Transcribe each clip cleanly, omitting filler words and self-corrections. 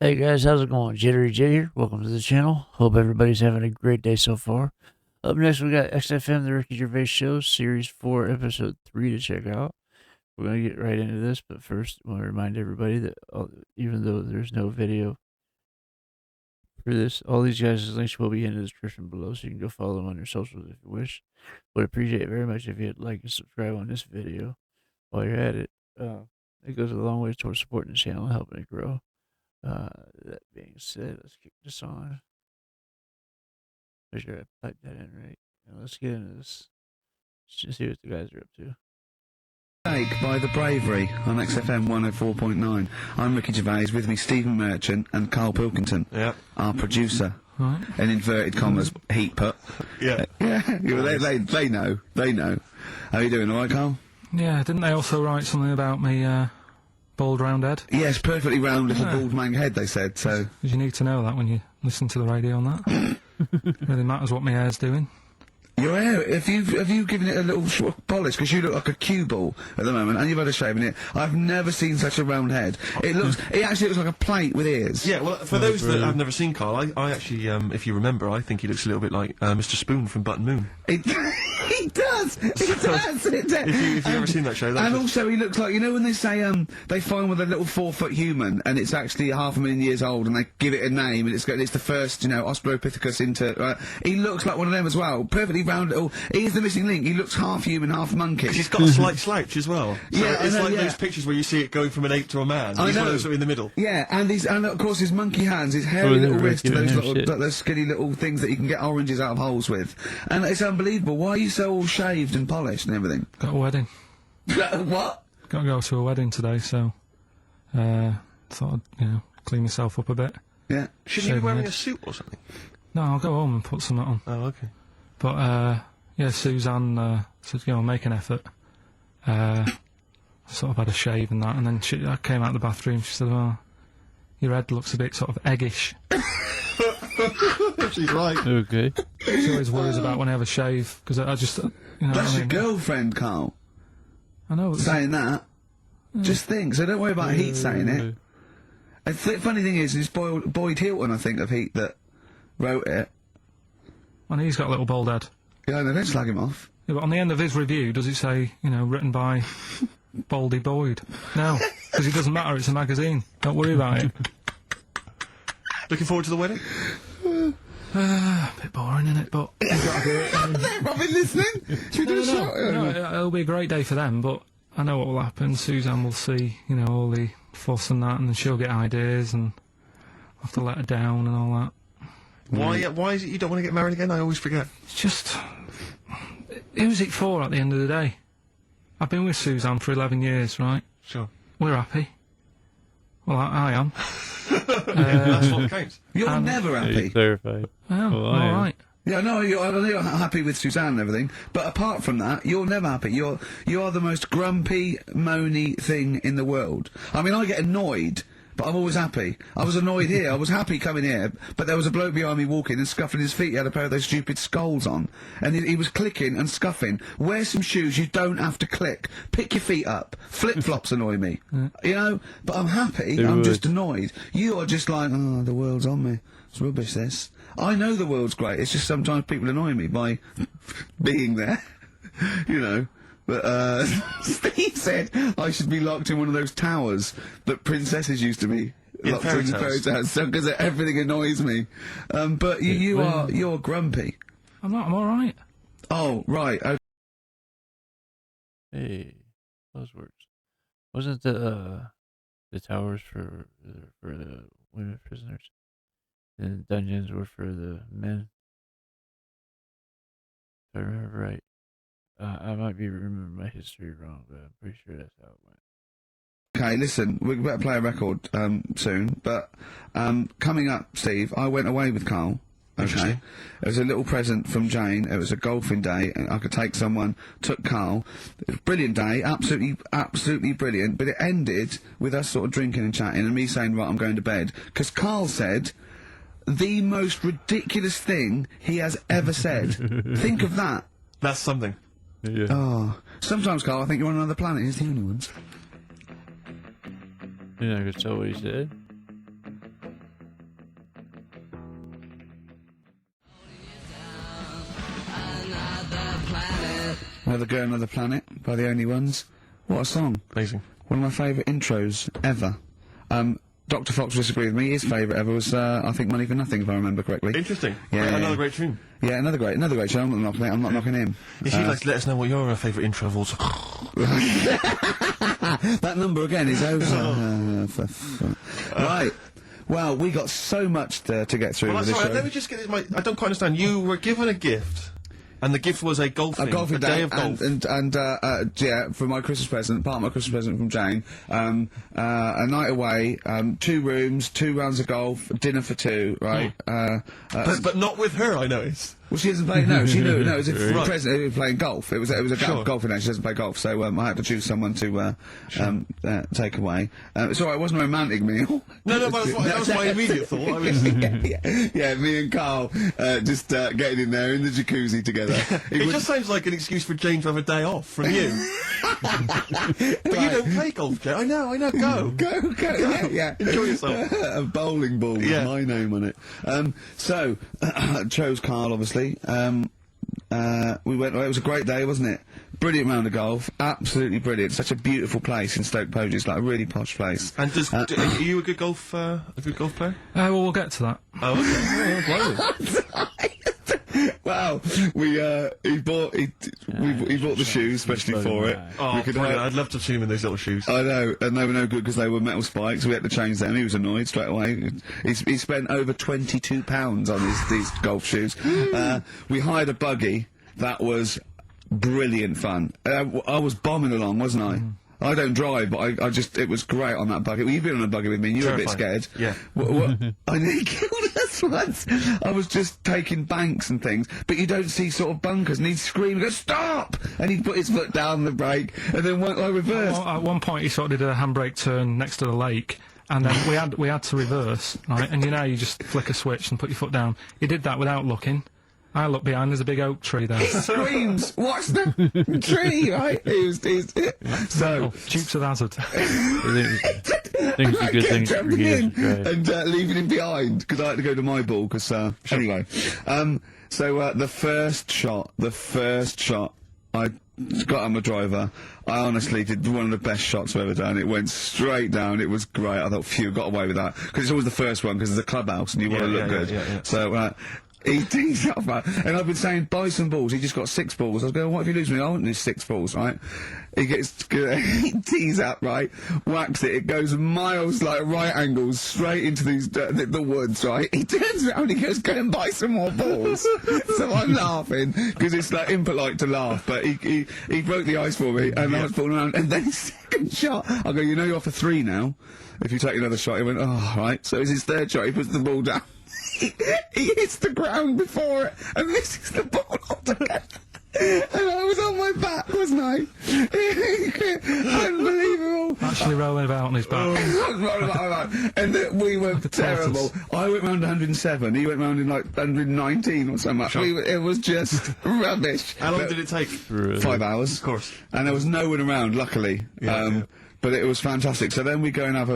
Hey guys, how's it going? JitteryJay here. Welcome to the channel. Hope everybody's having a great day so far. Up next, we got XFM, the Ricky Gervais Show, Series 4, Episode 3 to check out. We're going to get right into this, but first, I want to remind everybody that even though there's no video for this, all these guys' links will be in the description below, so you can go follow them on your socials if you wish. Would appreciate it very much if you'd like and subscribe on this video while you're at it. It goes a long way towards supporting the channel and helping it grow. That being said, let's kick this on. Make sure I type that in right. Now let's get into this. Let's just see what the guys are up to. Take by The Bravery on XFM 104.9. I'm Ricky Gervais, with me Stephen Merchant and Karl Pilkington, our producer. Right. In inverted commas, heat put. Yeah. They know. How are you doing, alright, Karl? Yeah, didn't they also write something about me, bald round head? Yes, perfectly round little bald man head, they said, so... Because you need to know that when you listen to the radio on that. Really matters what my hair's doing. Your hair, have you given it a little polish? Because you look like a cue ball at the moment, and you've had a shave in it. I've never seen such a round head. It actually looks like a plate with ears. Yeah, well, for those that have never seen Karl, I actually, if you remember, I think he looks a little bit like Mr. Spoon from Button Moon. He does! If you've ever seen that show, and also he looks like, you know when they say, they find with a little 4-foot human, and it's actually 500,000 years old, and they give it a name, and it's the first, Australopithecus into, he looks like one of them as well. Perfectly round little, he's the missing link, he looks half human, half monkey. Because he's got a slight slouch as well. So yeah, it's like those pictures where you see it going from an ape to a man. He's one of those in the middle. Yeah, and of course his monkey hands, his hairy little wrists, those skinny little things that you can get oranges out of holes with. And it's unbelievable. Why are you so all shaved and polished and everything? Got a wedding. What? Got to go to a wedding today, so, thought I'd, clean myself up a bit. Yeah. Shouldn't you be wearing a suit or something? No, I'll go home and put something on. Oh, okay. But, yeah, Suzanne, said, make an effort. I sort of had a shave and that, and then I came out of the bathroom, she said, well, your head looks a bit sort of eggish. She's right. Okay. She always worries about when I have a shave, because I just, That's your girlfriend, Karl. I know. Saying that. Just think, so don't worry about Heat saying it. And funny thing is, it's Boyd Hilton, I think, of Heat that wrote it. I know he's got a little bald head. Yeah, no, don't slag him off. Yeah, but on the end of his review, does it say, written by Baldy Boyd? No, because it doesn't matter, it's a magazine. Don't worry about it. Looking forward to the wedding? A bit boring, innit? But you've got to do it. They've not been listening. Should we do a shot? No, it'll be a great day for them, but I know what will happen. Suzanne will see, all the fuss and that, and then she'll get ideas, and I'll have to let her down and all that. Why is it you don't want to get married again? I always forget. It's just... Who's it for at the end of the day? I've been with Suzanne for 11 years, right? Sure. We're happy. Well, I am. That's what counts. You're never happy. Clarified. I am, alright. Yeah, no, I know you're happy with Suzanne and everything, but apart from that, you're never happy. You are the most grumpy, moany thing in the world. I mean, I get annoyed, but I'm always happy. I was annoyed here, I was happy coming here, but there was a bloke behind me walking and scuffing his feet. He had a pair of those stupid skulls on, and he was clicking and scuffing. Wear some shoes, you don't have to click. Pick your feet up. Flip-flops annoy me. But I'm happy, I'm just annoyed. You are just like, oh, the world's on me. It's rubbish, this. I know the world's great, it's just sometimes people annoy me by being there, But, Steve said I should be locked in one of those towers that princesses used to be locked in the fairy tales, because everything annoys me. But you're grumpy. I'm not, I'm alright. Oh, right, okay. Hey, those words. Wasn't the towers for the women prisoners? And the dungeons were for the men? If I remember right. I might be remembering my history wrong, but I'm pretty sure that's how it went. Okay, listen, we better play a record, soon, but, coming up, Steve, I went away with Karl. Okay. It was a little present from Jane. It was a golfing day, and I could take someone. Took Karl. It was a brilliant day, absolutely brilliant. But it ended with us sort of drinking and chatting, and me saying, "Right, I'm going to bed." Because Karl said the most ridiculous thing he has ever said. Think of that. That's something. Yeah. Oh, sometimes, Karl, I think you're on another planet. He's the only ones. You're not gonna tell what he said? Another Girl, Another Planet by The Only Ones. What a song. Amazing. One of my favourite intros ever. Dr. Fox will disagree with me. His favourite ever was, I think, Money for Nothing, if I remember correctly. Interesting. Yeah. Another great tune. Yeah, another great show. I'm not knocking him. If you'd like to let us know what your favourite intro of all time. That number again is over. Right. Well, we got so much to get through with this show. Let me just get this. I don't quite understand. You were given a gift, and the gift was a golfing day of golf. And yeah, for my Christmas present, part of my Christmas present from Jane, a night away, 2 rooms, 2 rounds of golf, dinner for 2, right? But not with her, I noticed. Well, she doesn't play. No, she knew. No, it was a Right. present playing golf. It was a Sure. golfing night. She doesn't play golf, so I had to choose someone to take away. It's all right. It wasn't a romantic meal. No, but that was my immediate thought. I was, yeah, me and Carl just getting in there in the jacuzzi together. it just sounds like an excuse for Jane to have a day off from you. But you don't play golf, Jane. I know. Go. Go. Yeah. Enjoy yourself. A bowling ball with my name on it. So chose Carl, obviously. We went. It was a great day, wasn't it? Brilliant round of golf. Absolutely brilliant. Such a beautiful place in Stoke Poges. It's like a really posh place. And are you a good golf player? Well, we'll get to that. Oh, okay. Well, he bought the shoes especially for it. Oh, I'd love to have seen him in those little shoes. I know, and they were no good because they were metal spikes. We had to change them. He was annoyed straight away. He spent over £22 on these golf shoes. We hired a buggy. That was brilliant fun. I was bombing along, wasn't I? I don't drive, but it was great on that buggy. Well, you've been on a buggy with me, and you were a bit scared. Yeah. I nearly killed us once. I was just taking banks and things, but you don't see sort of bunkers, and he'd scream and go, "Stop!" And he'd put his foot down the brake, and then I reversed. Well, at one point, he sort of did a handbrake turn next to the lake, and then we had to reverse, right? And you just flick a switch and put your foot down. He did that without looking. I look behind, there's a big oak tree there. Screams, watch the tree, right? So, Dukes of Hazzard. Things are good things for you. And leaving him behind, because I had to go to my ball, because, anyway. So, the first shot, I got on my driver. I honestly did one of the best shots I've ever done. It went straight down. It was great. I thought, phew, got away with that. Because it's always the first one, because there's a clubhouse, and you want to look good. Yeah. So, he tees up, man. And I've been saying, buy some balls. He just got 6 balls. I was going, what if you lose me? I want these 6 balls, right? He tees up, right? Whacks it. It goes miles, like, right angles, straight into these, the woods, right? He turns around and he goes, go and buy some more balls. So I'm laughing, because it's, like, impolite to laugh, but he broke the ice for me, and I was falling around. And then his second shot, I go, you're off for 3 now. If you take another shot, he went, oh, right. So it's his third shot. He puts the ball down. He hits the ground before it and misses the ball altogether. And I was on my back, wasn't I? Unbelievable. Actually rolling about on his back. And we were terrible. I went round 107, he went round in like 119 or something. Sure. It was just rubbish. How long did it take? 5 hours. Of course. And there was no one around, luckily. But it was fantastic. So then we go and have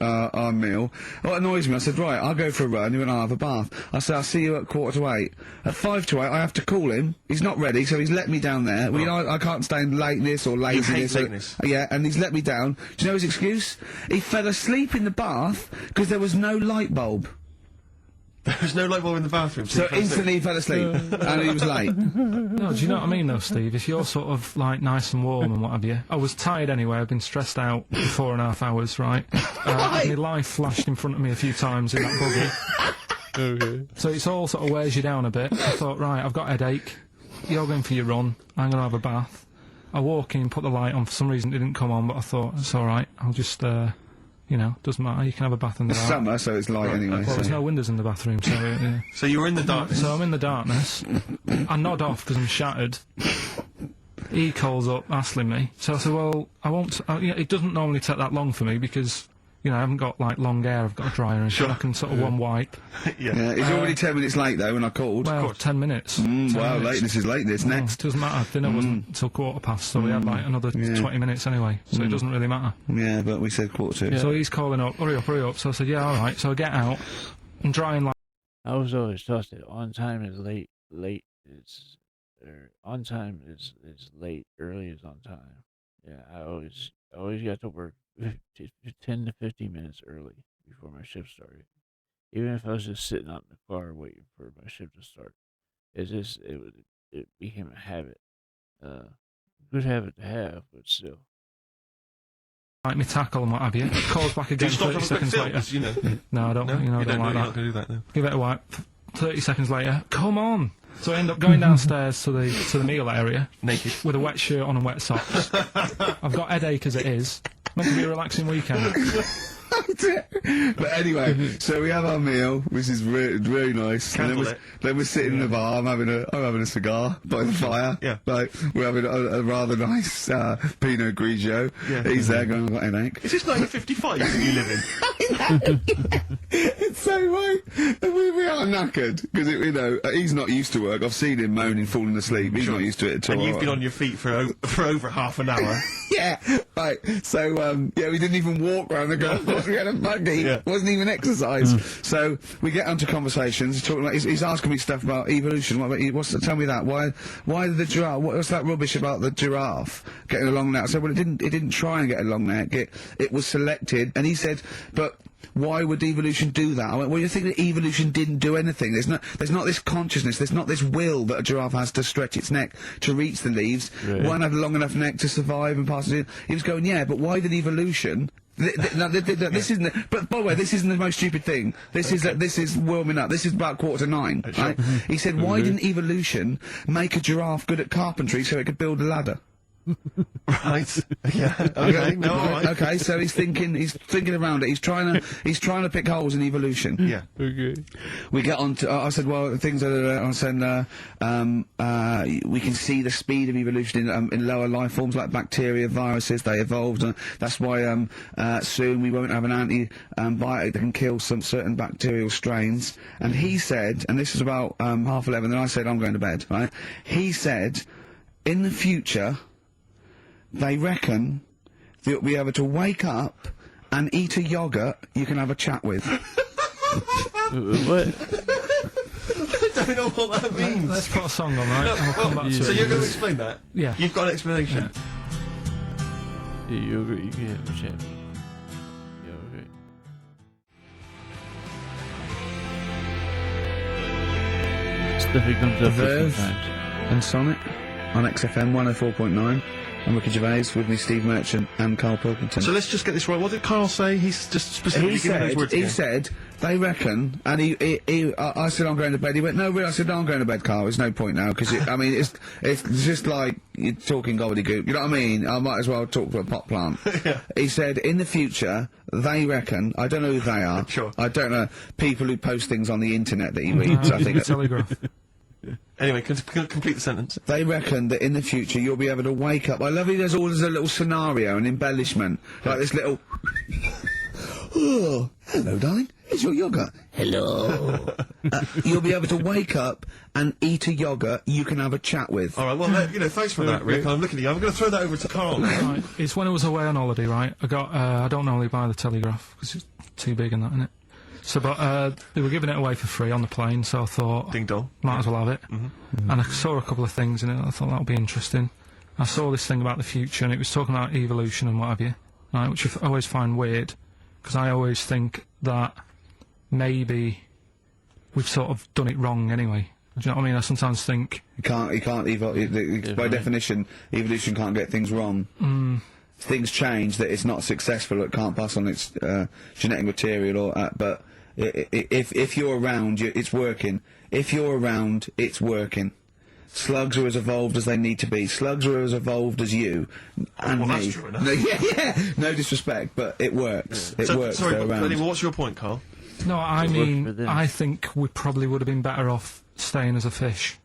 our meal. What annoys me, I said, right, I'll go for a run. He went, I'll have a bath. I said, I'll see you at 7:45. At 7:55, I have to call him. He's not ready, so he's let me down there. I can't stand lateness or laziness. You hate lateness. Yeah, and he's let me down. Do you know his excuse? He fell asleep in the bath because there was no light bulb. There was no light bulb in the bathroom. So instantly he fell asleep, and he was late. No, do you know what I mean, though, Steve? If you're sort of, like, nice and warm and what have you. I was tired anyway. I've been stressed out for 4.5 hours, right? My life flashed in front of me a few times in that buggy. Okay. So it's all sort of wears you down a bit. I thought, right, I've got a headache. You're going for your run. I'm going to have a bath. I walk in, put the light on. For some reason, it didn't come on, but I thought, it's all right. I'll just, doesn't matter. You can have a bath in the dark. Summer, so it's light anyway. Well, there's no windows in the bathroom, so... Yeah. So you were in the darkness? So I'm in the darkness. I nod off because I'm shattered. He calls up, asking me. So I said, well, I won't... it doesn't normally take that long for me because... I haven't got, like, long hair, I've got a dryer and Sure. I can sort of one wipe. Yeah, he's already 10 minutes late, though, when I called. Well, 10 minutes. 10 Wow, minutes. lateness is lateness. Well, Next. it doesn't matter. Dinner wasn't till 7:15, so we had, like, another 20 minutes anyway, so it doesn't really matter. Yeah, but we said 7:45. Yeah. So he's calling up, hurry up. So I said, yeah, all right. So I get out and dry and like... I was always taught that on time is late. It's on time is late. Early is on time. Yeah, I always got to work 10 to 15 minutes early before my shift started. Even if I was just sitting out in the car waiting for my shift to start, it became a habit. Good habit to have, but still. Like me tackle and what have you. Calls back again 30 seconds later. You know. No, I don't. No, You know, I you don't like you're that. not going to do that now. Give it a wipe. 30 seconds later, come on. So I end up going downstairs to the meal area Naked. with a wet shirt on and wet socks. I've got headache as it is. Meant to be a relaxing weekend. But anyway, so we have our meal, which is really nice. And then we're sitting in the bar. I'm having a cigar by the fire. Yeah. Like we're having a rather nice Pinot Grigio. Yeah. He's there going, I've got a headache. Is this 1955 that you live in? It's so right. We are knackered because he's not used to work. I've seen him moaning, falling asleep. He's not used to it at all. And you've been on your feet for over half an hour. Yeah, right. So, we didn't even walk round the golf course. We had a buggy. Yeah. Wasn't even exercise. So we get onto conversations. He's talking he's asking me stuff about evolution. Tell me that. Why the giraffe? What's that rubbish about the giraffe getting a long neck? I said, well, it didn't try and get a long neck. It was selected. And he said, but why would evolution do that? I went, well, you think that evolution didn't do anything? There's not this consciousness, there's not this will that a giraffe has to stretch its neck to reach the leaves. Right. One had a long enough neck to survive and pass it in. He was going, yeah, but why did evolution? This isn't. But by the way, this isn't the most stupid thing. This is warming up. This is about 8:45. Right? He said, why didn't evolution make a giraffe good at carpentry so it could build a ladder? Right. Yeah. Okay. No. All right. Okay. So he's thinking around it. He's trying to pick holes in evolution. Yeah. Okay. We get on to. I said, well, things are. I said, we can see the speed of evolution in lower life forms like bacteria, viruses. They evolved, and that's why soon we won't have an antibiotic that can kill some certain bacterial strains. And he said, and this was about 11:30. Then I said, I'm going to bed. Right? He said, in the future, they reckon that you'll be able to wake up and eat a yoghurt you can have a chat with. What? I don't know what that means. Let's put a song on, right? And we'll come back to So it. you're going to explain that? Yeah. You've got an explanation. Yeah, yogurt, you can have a chat. Yeah, okay. Stuff it comes up Verve. sometimes. And Sonic on XFM 104.9. I'm Ricky Gervais, with me Steve Merchant and Karl Pilkington. So let's just get this right. What did Carl say? He's just specifically giving those words he again. said, they reckon, and I said, I'm going to bed. He went, no, really? I said, no, I'm going to bed, Carl. There's no point now, because, it's just like you're talking gobbledygook. You know what I mean? I might as well talk to a pot plant. Yeah. He said, in the future, they reckon, I don't know who they are. Sure. I don't know, people who post things on the internet that he reads, I think. Telegraph. Anyway, complete the sentence. They reckon that in the future you'll be able to wake up. I love it. There's always a little scenario, an embellishment, like this little. Oh, hello, darling. Here's your yogurt. Hello. You'll be able to wake up and eat a yogurt you can have a chat with. All right. Well, thanks for that, Rick. I'm looking at you. I'm going to throw that over to Carl now. Right. It's when I was away on holiday, right? I got, I don't normally buy the Telegraph, because it's too big and that, innit? So, but they were giving it away for free on the plane, so I thought, Ding dong. might as well have it. And I saw a couple of things in it, I thought that would be interesting. I saw this thing about the future, and it was talking about evolution and what have you, right, which I always find weird, because I always think that maybe we've sort of done it wrong anyway. Do you know what I mean? I sometimes think... You can't evolve. By definition, evolution can't get things wrong. Things change, that it's not successful, it can't pass on its genetic material, but if you're around, it's working. If you're around, it's working. Slugs are as evolved as they need to be. Slugs are as evolved as you and well, me. that's true enough. No, yeah. No disrespect, but it works. Yeah. It works. Sorry, they're but around. anyway, what's your point, Carl? No, I for mean, them. I think we probably would have been better off staying as a fish.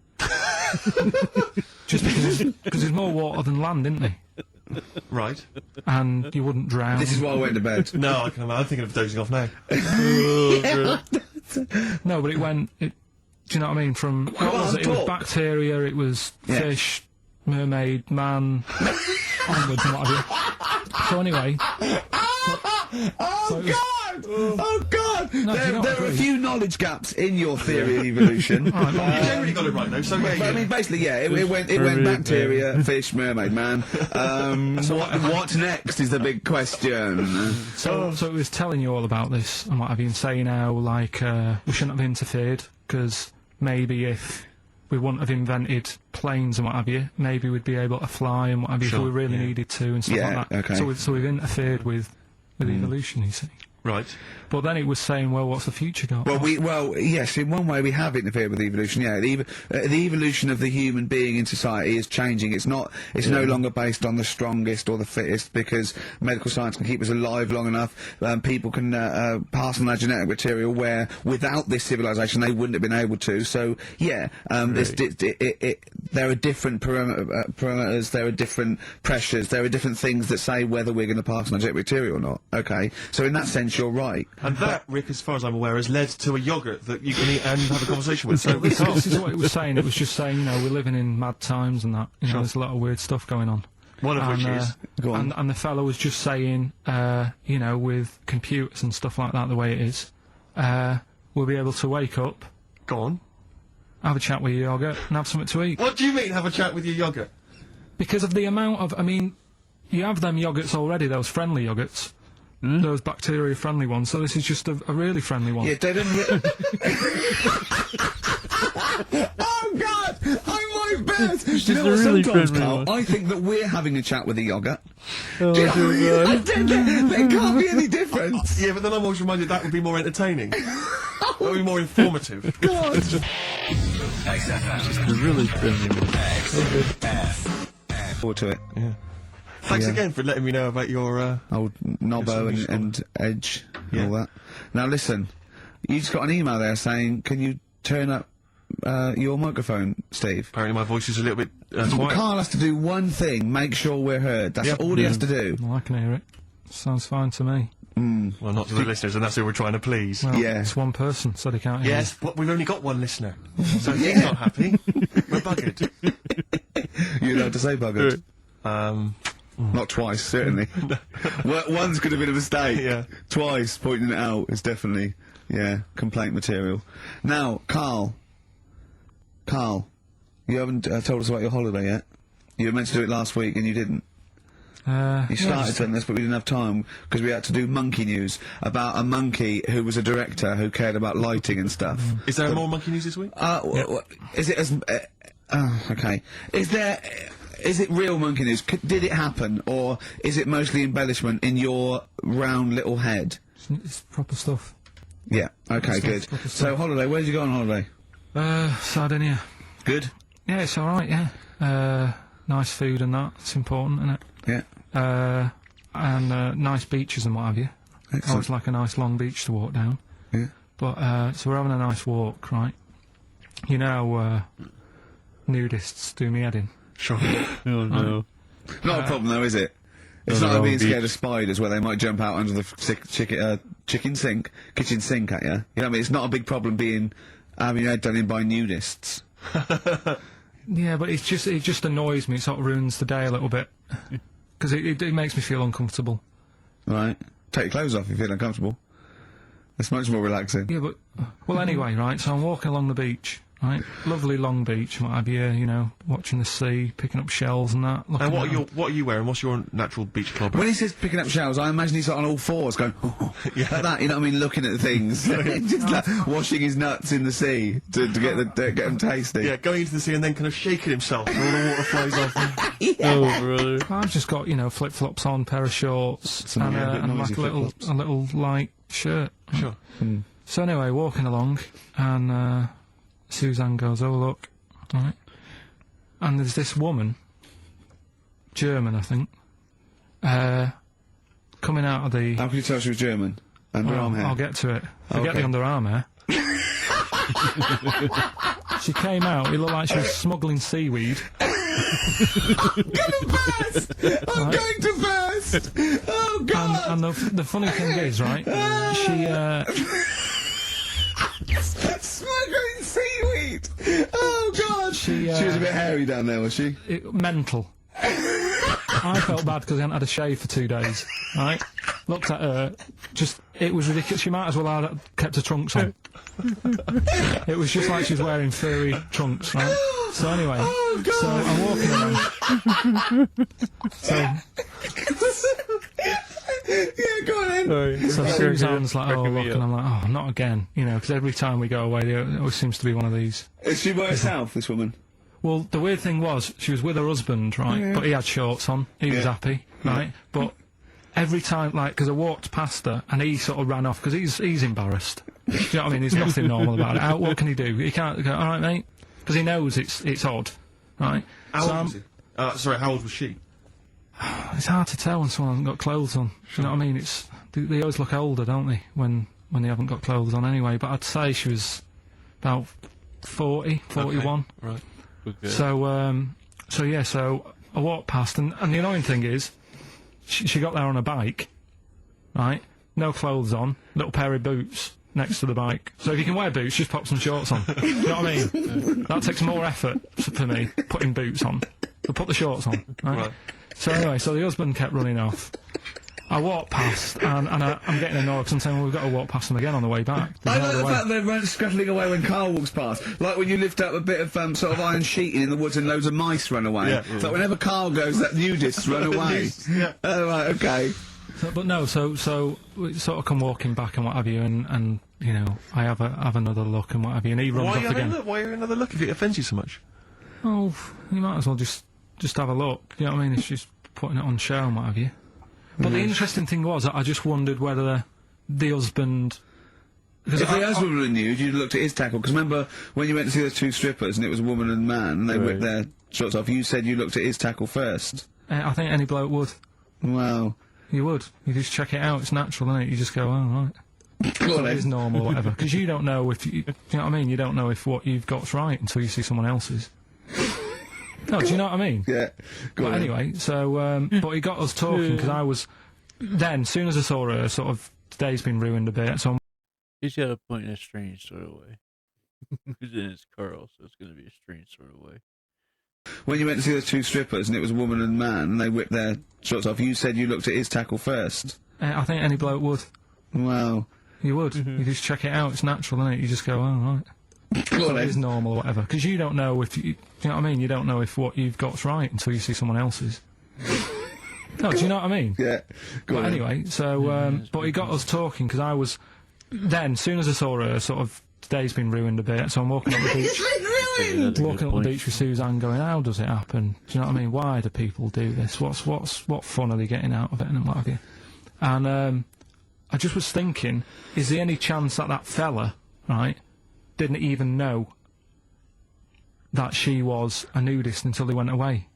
Just because there's more water than land, isn't there? Right. And you wouldn't drown. This is why I went to bed. No, I'm thinking of dozing off now. No, but it went... do you know what I mean? From... What was it? It was bacteria, it was fish, mermaid, man, onwards and what have you. So anyway... Oh, God! No, there are a few knowledge gaps in your theory of evolution. You generally got it right, though, so But I mean, basically, yeah, it went bacteria, fish, mermaid, man. What next is the big question. So it was telling you all about this and what have you, and saying how, like, we shouldn't have interfered, because maybe if we wouldn't have invented planes and what have you, maybe we'd be able to fly and what have you if we really needed to and stuff like that. Okay. So we've interfered with evolution, you see. Right. But then it was saying, well, what's the future got? Well, yes, in one way we have interfered with evolution. Yeah, the evolution of the human being in society is changing. It's no longer based on the strongest or the fittest, because medical science can keep us alive long enough. People can pass on their genetic material where without this civilization they wouldn't have been able to. So yeah, there are different parameters, there are different pressures, there are different things that say whether we're going to pass on our genetic material or not. Okay, so in that sense you're right. And that, Rick, as far as I'm aware, has led to a yoghurt that you can eat and have a conversation with. So we can't. This is what it was saying. It was just saying, you know, we're living in mad times and that. You know, there's a lot of weird stuff going on. One of which is... Go on. And the fellow was just saying, you know, with computers and stuff like that, the way it is, we'll be able to wake up, Go on. have a chat with your yoghurt, and have something to eat. What do you mean, have a chat with your yoghurt? Because of the amount of, I mean, you have them yoghurts already, those friendly yoghurts. Those bacteria-friendly ones, so this is just a really friendly one. Yeah, they don't. Oh God, I might bet. Do you know what? really Sometimes, friendly Carl, one. I think that we're having a chat with the yoghurt. Oh, Do you know what I mean? dear I God. think there can't be any difference. Yeah, but then I'm always reminded that would be more entertaining. That would be more informative. God. They're really friendly ones. Forward to it. Yeah. Thanks again for letting me know about your, Old Nobbo and Edge and all that. Now listen, you just got an email there saying, can you turn up your microphone, Steve? Apparently my voice is a little bit, quiet. Carl has to do one thing, make sure we're heard. That's all he has to do. Well, I can hear it. Sounds fine to me. Well, not to the listeners, and that's who we're trying to please. Well, Yeah. it's one person, so they can't hear Yes, but we've only got one listener. So if he's not happy, we're buggered. You're allowed to say buggered. Not twice, certainly. One's could have been a mistake. Yeah. Twice, pointing it out is definitely, complaint material. Now, Carl, you haven't told us about your holiday yet. You were meant to do it last week and you didn't. You started on this, but we didn't have time because we had to do monkey news about a monkey who was a director who cared about lighting and stuff. Is there more monkey news this week? Is it as... okay. Is it real monkey news? Did it happen, or is it mostly embellishment in your round little head? It's proper stuff. Yeah. Okay. Good. So holiday. Where did you go on holiday? Sardinia. Good. Yeah, it's alright, yeah. Nice food and that, it's important, isn't it? Yeah. And nice beaches and what have you. Excellent. Always like a nice long beach to walk down. Yeah. But, so we're having a nice walk, right? You know, nudists do me head in. Sure. Oh, no. Not a problem though, is it? It's On not the like being wrong scared of spiders where they might jump out under the kitchen sink at you. You know what I mean? It's not a big problem having your head done in by nudists. Yeah, but it just annoys me. It sort of ruins the day a little bit. Because it makes me feel uncomfortable. Right. Take your clothes off if you feel uncomfortable. It's much more relaxing. Yeah, but... Well, anyway, right, so I'm walking along the beach, right? Lovely long beach, and what have you, you know, watching the sea, picking up shells and that. And what are you wearing? What's your natural beach club? When he says picking up shells, I imagine he's on all fours going, like that, you know what I mean, looking at things. Just like washing his nuts in the sea to get them tasty. Yeah, going into the sea and then kind of shaking himself and all the water flies off. Oh, brother. I've just got, you know, flip-flops on, pair of shorts, a bit and noisy, like a little light shirt. Sure. So anyway, walking along, and Suzanne goes, "Oh look," right? And there's this woman, German, I think, coming out of the. How could you tell she was German? Underarm hair. I'll get to it. Forget Okay. the underarm hair. She came out. It looked like she was smuggling seaweed. I'm going to burst! Oh, God! And the funny thing is, right? She. Smuggling seaweed! Oh, God! She was a bit hairy down there, was she? Mental. I felt bad because I hadn't had a shave for 2 days, right? looked at her, it was ridiculous. She might as well have kept her trunks on. It was just like she's wearing furry trunks, right? So anyway, so I'm walking around. Yeah, go on then. So Suzanne's like, oh, look, and I'm like, oh, not again, you know, because every time we go away, there always seems to be one of these. Is she by herself, this woman? Well, the weird thing was, she was with her husband, right, Yeah. but he had shorts on, he was happy, right, but every time, like, because I walked past her, and he sort of ran off, because he's embarrassed. Do you know what I mean? There's nothing normal about it. What can he do? He can't go, all right, mate, because he knows it's odd, right? How old was he? Sorry, how old was she? It's hard to tell when someone hasn't got clothes on. Do you know what I mean? They always look older, don't they, when they haven't got clothes on anyway. But I'd say she was about 40, 41. Okay. Right. Okay. So I walked past, and the annoying thing is, she got there on a bike, right? No clothes on, little pair of boots next to the bike. So if you can wear boots, just pop some shorts on. Do you know what I mean? That takes more effort for me, putting boots on. So put the shorts on, right? So anyway, so the husband kept running off. I walked past, and I'm getting annoyed because I'm saying, well, we've got to walk past them again on the way back. I There's no like the other way. fact that they're scuttling away when Carl walks past. Like when you lift up a bit of sort of iron sheeting in the woods and loads of mice run away. Yeah. It's like whenever Carl goes, that nudists run away. Yeah. Oh, right, okay. So we sort of come walking back and what have you, and you know, I have another look and what have you, and he runs off again. Why are you another look if it offends you so much? Oh, you might as well just have a look. You know what I mean? It's just putting it on show and what have you. But the interesting thing was, I just wondered whether the husband. If the husband were nude, you'd looked at his tackle. Because remember when you went to see those two strippers and it was a woman and a man, and they whipped their shorts off. You said you looked at his tackle first. I think any bloke would. Wow. You would. You just check it out. It's natural, isn't it? You just go, oh, right. Go on So it is then. normal or whatever. Because you don't know if you know what I mean? You don't know if what you've got's right until you see someone else's. No, do you know what I mean? Yeah. Go But on then. anyway, so, but he got us talking, because I was, then, as soon as I saw her, sort of, today's been ruined a bit, so I'm, He's got a point in a strange sort of way. Because then it's Carl, so it's going to be a strange sort of way. When you went to see those two strippers and it was a woman and a man, and they whipped their shorts off, you said you looked at his tackle first. I think any bloke would. Wow. You would. You just check it out. It's natural, isn't it? You just go, oh, right. Go on So it is then. normal or whatever. Because you don't know if you know what I mean? You don't know if what you've got's right until you see someone else's. No, do you know what I mean? Yeah. Go But on then. anyway, so, but he got us talking, because I was, then, as soon as I saw her, sort of, today's been ruined a bit, so I'm walking up the beach. That's a good Walking up point. the beach with Suzanne, going, how does it happen? Do you know what I mean? Why do people do this? What fun are they getting out of it, and what have you? And I just was thinking, is there any chance that fella, right, didn't even know that she was a nudist until they went away?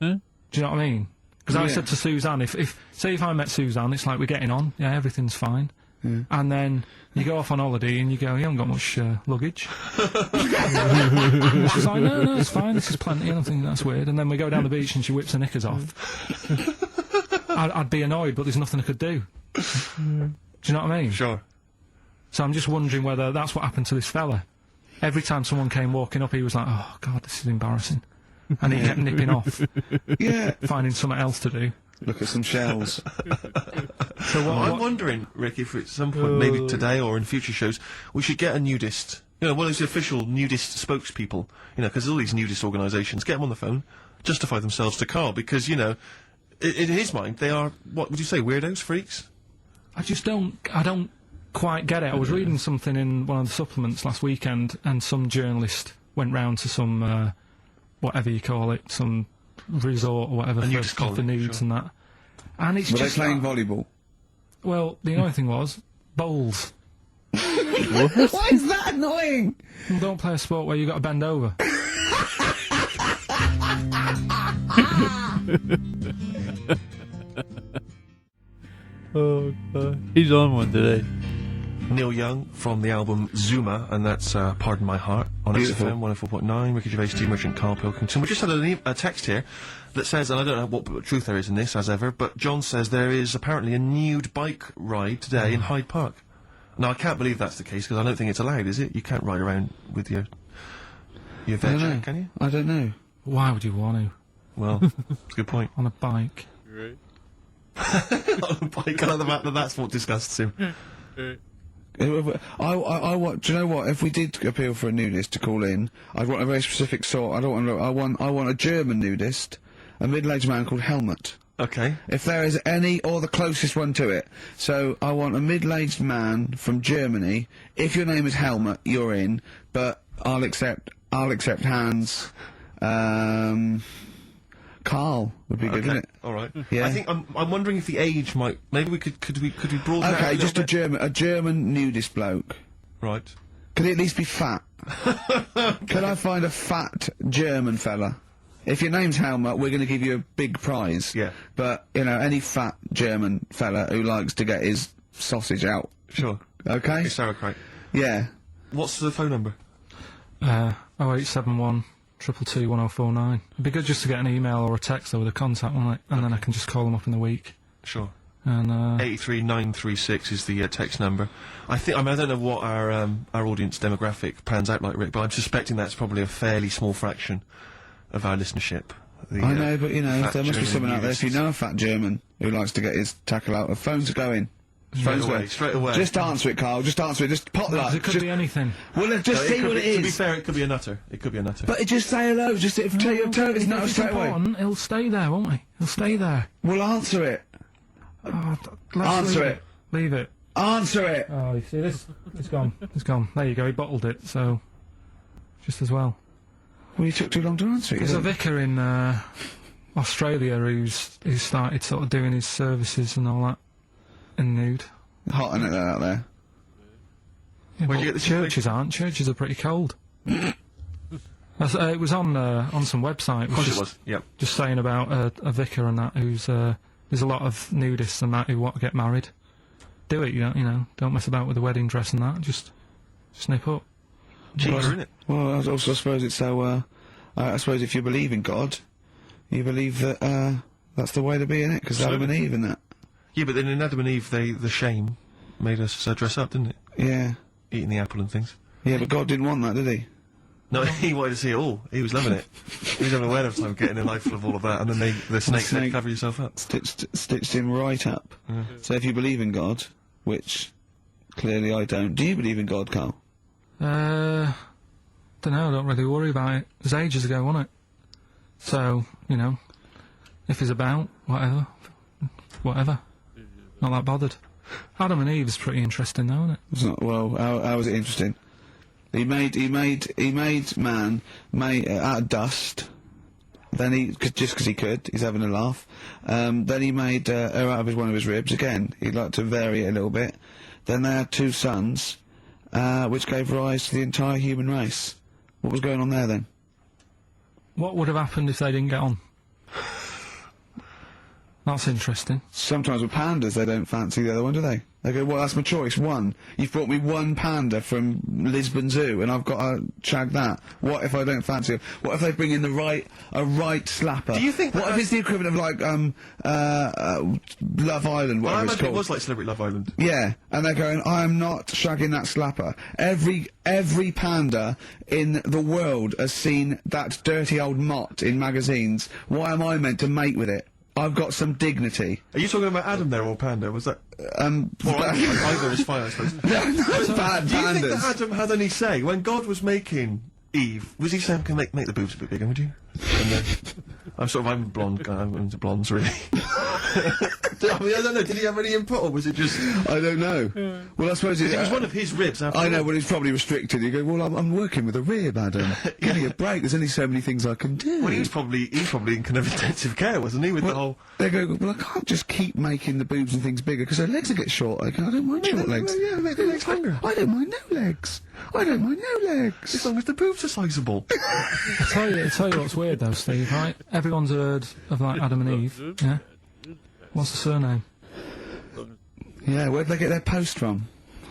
Huh? Do you know what I mean? Because I Yeah. said to Suzanne, say if I met Suzanne, it's like we're getting on, yeah, everything's fine. And then you go off on holiday and you go, you haven't got much luggage. And she's like, no, it's fine, this is plenty. And I'm thinking, that's weird. And then we go down the beach and she whips her knickers off. I'd be annoyed, but there's nothing I could do. Do you know what I mean? Sure. So I'm just wondering whether that's what happened to this fella. Every time someone came walking up, he was like, oh, God, this is embarrassing. And he kept nipping off, Yeah. finding something else to do. Look at some shells. So I'm wondering, Rick, if at some point, maybe today or in future shows, we should get a nudist. You know, one of those official nudist spokespeople. You know, because all these nudist organisations, get them on the phone, justify themselves to Carl, because, you know, in his mind, they are, what would you say, weirdos, freaks? I don't quite get it. I was reading something in one of the supplements last weekend, and some journalist went round to some, whatever you call it, some resort or whatever nudist for colony, nudes sure. and that. And it's Were they just playing volleyball? well, the annoying thing was bowls. Why is that annoying? Well, don't play a sport where you got to bend over. Oh, God. He's on one today. Neil Young from the album Zuma, and that's Pardon My Heart on Beautiful. XFM 104.9. Ricky Gervais, Steve Merchant, Karl Pilkington. We just had a text here that says, and I don't know what truth there is in this, as ever, but John says there is apparently a nude bike ride today in Hyde Park. Now, I can't believe that's the case, because I don't think it's allowed, is it? You can't ride around with your I veg, don't know. can you? I don't know. Why would you want to Well, that's a good point. on a bike? Right. I like the fact that that's what disgusts him. I want. Do you know what? If we did appeal for a nudist to call in, I'd want a very specific sort. I don't want. I want a German nudist, a middle-aged man called Helmut. Okay. If there is any, or the closest one to it. So I want a middle-aged man from Germany. If your name is Helmut, you're in. But I'll accept Hans. Carl would be good, wouldn't it? All right. Yeah. I think I'm wondering if the age might. Maybe we could we broaden it out Okay, a just little a German nudist bloke. Right. Could he at least be fat? Could I find a fat German fella? If your name's Helmut, we're going to give you a big prize. Yeah. But, you know, any fat German fella who likes to get his sausage out. Sure. Okay? It's sauerkraut. Yeah. What's the phone number? 0871 222 1049. It'd be good just to get an email or a text over the contact, wouldn't it? And then I can just call them up in the week. Sure. And 83936 is the text number. I don't know what our audience demographic pans out like, Rick, but I'm suspecting that's probably a fairly small fraction of our listenership. I know, but, you know, fat there must be German someone out there, if you know a fat German who likes to get his tackle out, the phones are going. Straight away. Just answer it, Carl. Just answer it. Just pop that. it could be anything. Well, just see what it is. To be fair, it could be a nutter. But Just say hello. Just tell your his no If straight it's away. important, he'll stay there, won't he? He'll stay there. Well, answer it. Answer it. Leave it. Answer it. Oh, you see this? It's gone. It's gone. There you go. He bottled it, so just as well. Well, you took too long to answer it. There's a vicar in Australia who's started sort of doing his services and all that in nude. Hot in it out there. Yeah, Where'd but you get this churches aren't. Churches are pretty cold. It was on some website. of course it was. Yep. Just saying about a vicar and that who's there's a lot of nudists and that who want to get married. Do it, you know. Don't mess about with the wedding dress and that. Just snip up. Cheaper, isn't it? Well, I suppose it's so. I suppose if you believe in God, you believe that that's the way to be in it, because Adam and Eve and that. Yeah, but then in Adam and Eve, the shame made us dress up, didn't it? Yeah. Eating the apple and things. Yeah, but God didn't want that, did he? No, he wanted to see it all. He was loving it. He was having a whale of time getting a life full of all of that, and then the snake said, snake cover yourself up. Stitched him right up. So if you believe in God, which clearly I don't, do you believe in God, Carl? Don't know. I don't really worry about it. It was ages ago, wasn't it? So you know, if he's about, whatever. Not that bothered. Adam and Eve is pretty interesting, though, isn't it? It's not, well, how is it interesting? He made man out of dust. Then just because he could, he's having a laugh. Then he made her out of one of his ribs. Again, he'd like to vary it a little bit. Then they had two sons, which gave rise to the entire human race. What was going on there then? What would have happened if they didn't get on? That's interesting. Sometimes with pandas, they don't fancy the other one, do they? They go, well, that's my choice, one. You've brought me one panda from Lisbon Zoo, and I've got to shag that. What if I don't fancy it? What if they bring in a right slapper? Do you think What if it's the equivalent of, like, Love Island, Well, I whatever it's imagine it called? was like Celebrity Love Island. Yeah, and they're going, I am not shagging that slapper. Every panda in the world has seen that dirty old mott in magazines. Why am I meant to mate with it? I've got some dignity. Are you talking about Adam there, or Panda? Was that... Well, either is fine, I suppose. no, bad Do you think that pandas. Adam had any say? When God was making Eve, was he saying, can make the boobs a bit bigger, would you? And then... I'm a blonde guy, I'm into blondes, really. I mean, I don't know, did he have any input, or was it just... I don't know. Well, I suppose It was one of his ribs, after I know, all. but he's probably restricted. You go, well, I'm working with a rib, Adam. Give me a break. There's only so many things I can do. Well, he was probably in kind of intensive care, wasn't he, with the whole... They go, well, I can't just keep making the boobs and things bigger because her legs will get short. I don't mind short legs. Yeah, make the legs longer. I don't mind no legs. I don't mind no legs. As long as the boobs are sizable. I tell you what's weird though, Steve. Right? Everyone's heard of like Adam and Eve. Yeah. What's the surname? Yeah, where'd they get their post from?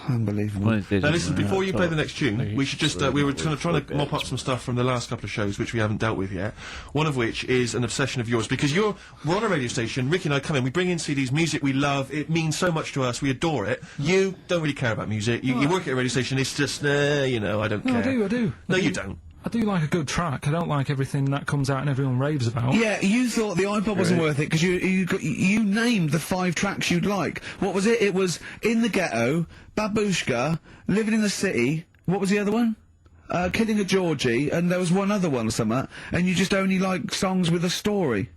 Unbelievable. Now listen, before you play the next tune, we should just, we were kind of trying to mop up some stuff from the last couple of shows which we haven't dealt with yet, one of which is an obsession of yours, because we're on a radio station, Ricky and I come in, we bring in CDs, music we love, it means so much to us, we adore it. You don't really care about music, you work at a radio station, it's just, I don't care. No, I do. No, you don't. I do like a good track. I don't like everything that comes out and everyone raves about. Yeah, you thought the iPod wasn't worth it because you named the 5 tracks you'd like. What was it? It was In the Ghetto, Babushka, Living in the City. What was the other one? Killing a Georgie, and there was one other one or something. And you just only like songs with a story.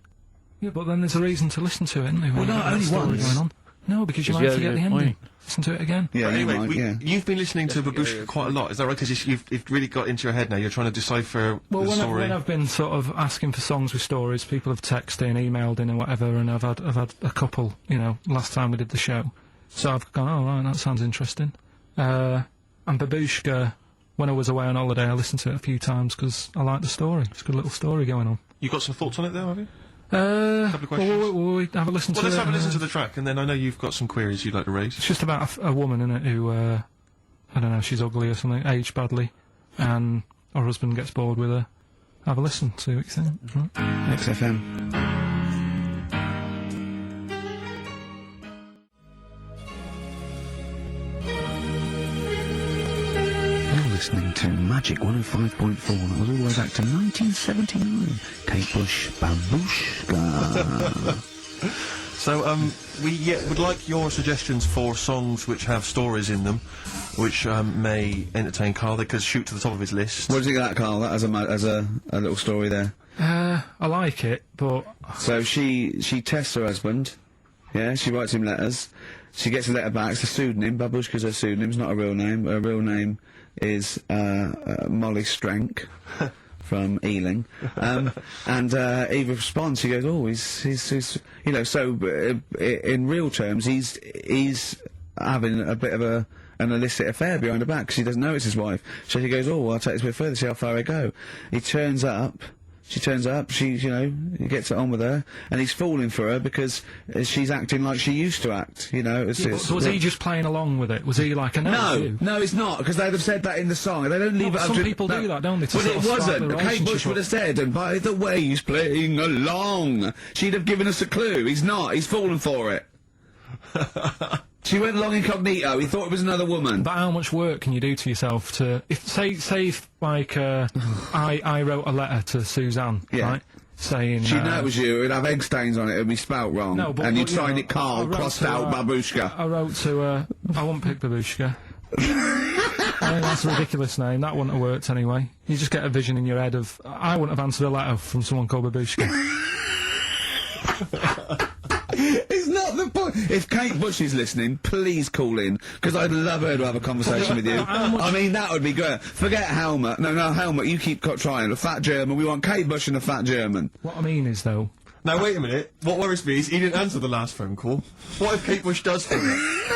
Yeah, but then there's a reason to listen to it, isn't there? Well, no, only once. Going on. No, because you might forget the ending. Listen to it again. Yeah, But anyway, you might, yeah. you've been listening to Babushka quite a lot, is that right? Because you've really got into your head now, you're trying to decipher the story. When I've been sort of asking for songs with stories, people have texted in, emailed in or whatever, and I've had a couple, you know, last time we did the show. So I've gone, oh right, that sounds interesting. And Babushka, when I was away on holiday, I listened to it a few times because I like the story. It's a good little story going on. You got some thoughts on it though, have you? Couple of questions. We'll have a listen to it. Let's have a listen to the track, and then I know you've got some queries you'd like to raise. It's just about a woman in it who, I don't know, she's ugly or something, aged badly, and her husband gets bored with her. Have a listen, see what you think. Right. XFM. Listening to Magic 105.4. That was all the way back to 1979. Kate Bush, Babushka. So, we would like your suggestions for songs which have stories in them, which may entertain Karl. They could shoot to the top of his list. What do you think of that, Karl? That as a little story there. I like it, but... So she tests her husband. Yeah, she writes him letters. She gets a letter back. It's a pseudonym. Babushka's her pseudonym. It's not a real name. Her real name is Molly Strank from Ealing, and Eva responds. She goes, "Oh, he's you know." So in real terms, he's having a bit of an illicit affair behind her back because he doesn't know it's his wife. So she goes, "Oh, well, I'll take this a bit further, see how far I go." He turns up. She turns up, he gets it on with her, and he's falling for her because she's acting like she used to act, you know. So was he just playing along with it? Was he like, No, it's not, because they'd have said that in the song. They don't leave it up to... Some people do that, don't they? But it wasn't. Kate Bush would have said, and by the way, he's playing along. She'd have given us a clue. He's not. He's fallen for it. She went along incognito. He thought it was another woman. But how much work can you do to yourself to... Say if like, I wrote a letter to Suzanne, right? Saying... She'd know it was you. It'd have egg stains on it. It'd be spelt wrong. No, but... And you'd sign it Karl, crossed out Babushka. I wrote to, I won't pick Babushka. I mean, that's a ridiculous name. That wouldn't have worked anyway. You just get a vision in your head of... I wouldn't have answered a letter from someone called Babushka. It's not the point. If Kate Bush is listening, please call in, because I'd love her to have a conversation with you. I mean, that would be great. Forget Helmut. No, Helmut, you keep trying. A fat German. We want Kate Bush and a fat German. What I mean is, though... Now, wait a minute. What worries me is he didn't answer the last phone call. What if Kate Bush does phone it?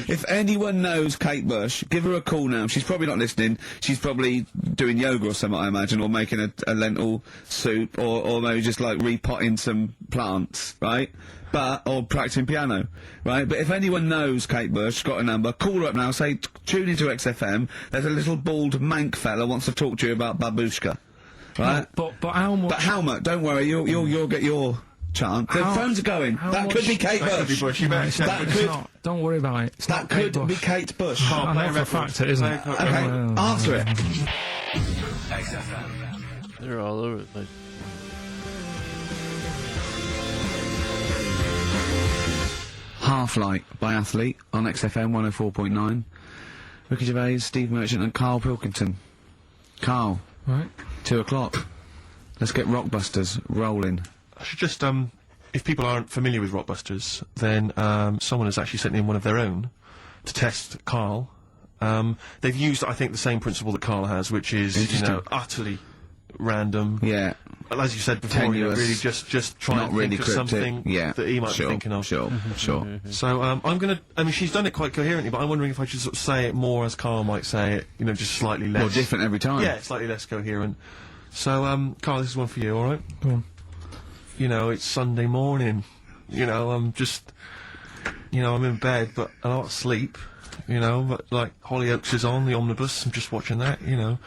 If anyone knows Kate Bush, give her a call now. She's probably not listening. She's probably doing yoga or something, I imagine, or making a lentil soup, or maybe just like repotting some plants, right? Or practicing piano, right? But if anyone knows Kate Bush, got a number, call her up now, say, tune into XFM, there's a little bald mank fella wants to talk to you about Babushka. Right? No, but how much... But Helmut, don't worry, you'll get your chance. The phones are going. That could be Kate Bush. That could... Don't worry about it. That could be Kate Bush. I know for a fact it isn't. Okay, answer it. They're all over the place. Half Light by Athlete on XFM 104.9. Ricky Gervais, Steve Merchant and Karl Pilkington. Karl. Right. 2 o'clock. Let's get Rockbusters rolling. I should just, if people aren't familiar with Rockbusters, then, someone has actually sent in one of their own to test Karl. They've used, I think, the same principle that Karl has, which is, you know, utterly random. Yeah. As you said before, you know, really just try and think of something that he might be thinking of. Sure. So, I'm gonna, I mean, she's done it quite coherently, but I'm wondering if I should sort of say it more as Karl might say it, you know, just slightly less... More different every time. Yeah, slightly less coherent. So, Karl, this is one for you, alright? Go on. You know, it's Sunday morning. You know, I'm just... You know, I'm in bed, but I don't sleep. You know, but, like, Hollyoaks is on, the omnibus, I'm just watching that, you know.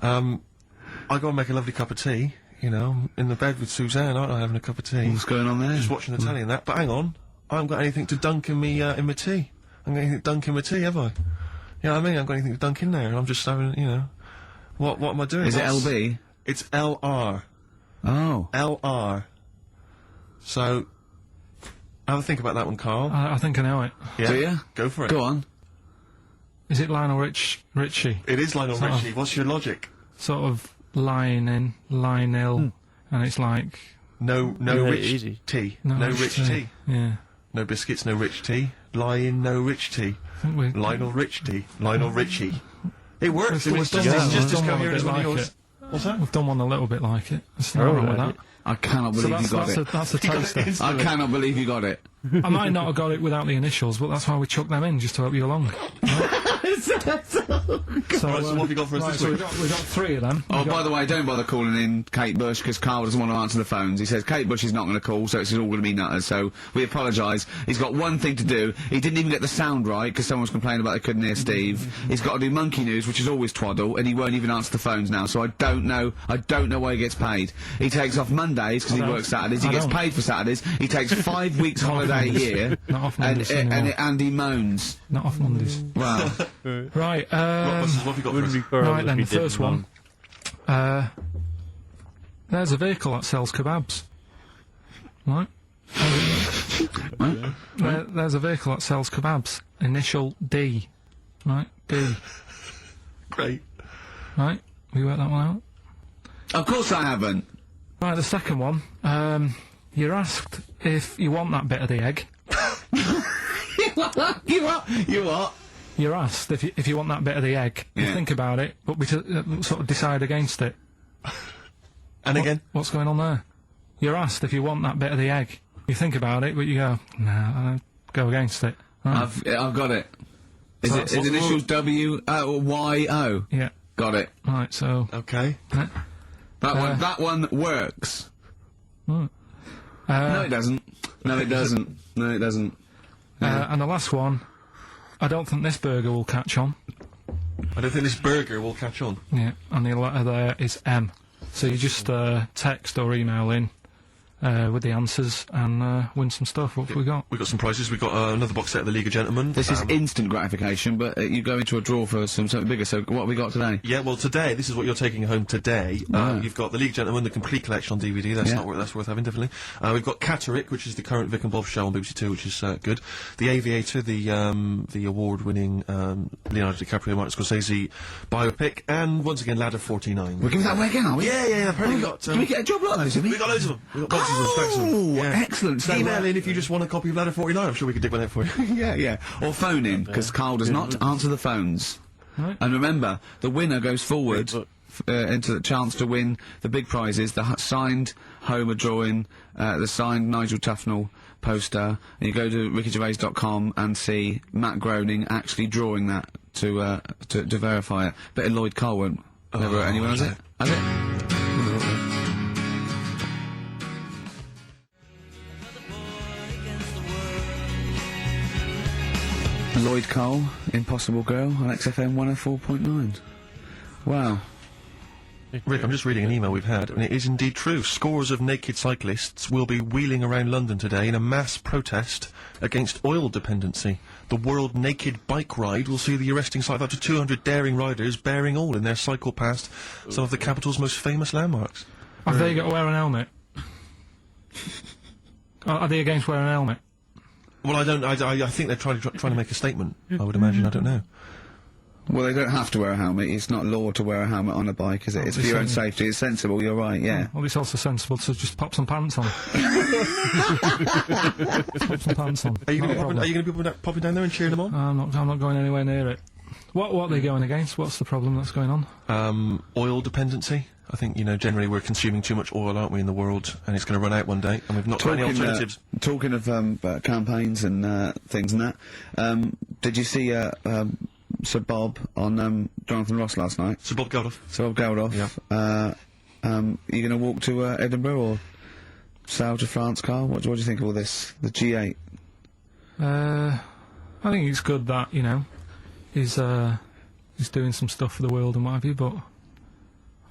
I go and make a lovely cup of tea. You know, I'm in the bed with Suzanne, aren't I, having a cup of tea. What's going on there? Just watching the telly and that. But hang on, I haven't got anything to dunk in me, in my tea. I haven't got anything to dunk in my tea, have I? You know what I mean? I haven't got anything to dunk in there, and I'm just having, you know... What am I doing? Is it LB? It's LR. Oh. LR. So... have a think about that one, Carl. I think I know it. Yeah? Do you? Go for it. Go on. Is it Lionel Richie? It is Lionel Sort Richie. of- What's your logic? Sort of line in, line ill, and it's like... No Yeah, rich easy. tea. No rich tea. Yeah. No biscuits, no rich tea. Lie in, no rich tea. I think we... Lionel Rich tea. Lionel Richie. It works. We've It's done just, one- it's just we've as done one a coherent as bit one of like yours. it. What's that? We've done one a little bit like it. There's nothing Oh, wrong with right. that. I cannot believe you got it. That's a taster. I cannot believe you got it. I might not have got it without the initials, but that's why we chucked them in, just to help you along. So, Right, so what have you got for us right, this so week? we've got three of them. Oh, We've got- by the way, don't bother calling in Kate Bush, because Carl doesn't want to answer the phones. He says Kate Bush is not going to call, so it's all going to be nutters, so we apologise. He's got one thing to do. He didn't even get the sound right, because someone was complaining about they couldn't hear Steve. He's got to do Monkey News, which is always twaddle, and he won't even answer the phones now, so I don't know why he gets paid. He takes off Mondays, because he don't. works Saturdays. He I gets don't. paid for Saturdays. He takes 5 weeks holiday a year. Not off and, Mondays anymore. and he moans. Not off Mondays. Well, Right, What have you got for Wouldn't us? be Carl right if then, he the did first wrong. one. There's a vehicle that sells kebabs. Right? There's a vehicle that sells kebabs. Initial D. Right? D. Great. Right? We worked that one out? of course I haven't. Right, the second one. You're asked if you want that bit of the egg. You what? You're asked if you want that bit of the egg. You Yeah. think about it, but we sort of decide against it. And again? What's going on there? You're asked if you want that bit of the egg. You think about it, but you go, nah, go against it. Right. I've got it. Is So it that's is what's initials W Y O? Yeah. Got it. Right, so... Okay. That one works. Right. No, it doesn't. No, it doesn't. No, it doesn't. And the last one, I don't think this burger will catch on. I don't think this burger will catch on. Yeah, and the letter there is M. So you just text or email in with the answers and win some stuff. What have we got? We've got some prizes. We've got another box set of the League of Gentlemen. This is instant gratification, but you go into a draw for something bigger. So what have we got today? Yeah, well, today, this is what you're taking home today. You've got the League of Gentlemen, the complete collection on DVD. That's that's worth having, definitely. We've got Catterick, which is the current Vic and Bob show on BBC Two, which is good. The Aviator, the award-winning Leonardo DiCaprio, Martin Scorsese biopic, and once again, Ladder 49. We're giving that away again, are we? Yeah. Apparently Oh, Can we get a job like those? we got loads of them. We've got boxes of them, stacks of them. Oh, Yeah. excellent. So, Email in if you just want a copy of Ladder 49. I'm sure we could dig one out for you. yeah. Or phone in, because Carl does not answer the phones. Right. And remember, the winner goes forward Yeah, into the chance to win the big prizes, the signed Homer drawing, the signed Nigel Tufnell poster, and you go to rickygervais.com and see Matt Groening actually drawing that to verify it. But Lloyd Cole won't. Never wrote anyone, has it? Has it? Lloyd Cole, Impossible Girl, on XFM 104.9. Wow. Rick, I'm just reading an email we've had, and it is indeed true. Scores of naked cyclists will be wheeling around London today in a mass protest against oil dependency. The World Naked Bike Ride will see the arresting sight of up to 200 daring riders bearing all in their cycle past some of the capital's most famous landmarks. Have they got to wear an helmet? Are they against wearing a helmet? Well, I think they're trying to make a statement, I would imagine, I don't know. Well, they don't have to wear a helmet. It's not law to wear a helmet on a bike, is it? It's for your own safety. It's sensible. You're right. Yeah. Well, it's also sensible to just pop some pants on. Pop some pants on. Are you Not a going problem. to be popping down there and cheering them on? I'm not going anywhere near it. What are they going against? What's the problem that's going on? Oil dependency. I think, generally we're consuming too much oil, aren't we, in the world, and it's going to run out one day, and we've not got any alternatives. Talking of campaigns and things and that, did you see Sir Bob on Jonathan Ross last night? So Bob Geldof. Sir Bob Geldof. Yeah. You going to walk to Edinburgh or sail to France, Carl? What do you think of all this? The G8. I think it's good that he's doing some stuff for the world and what have you, but I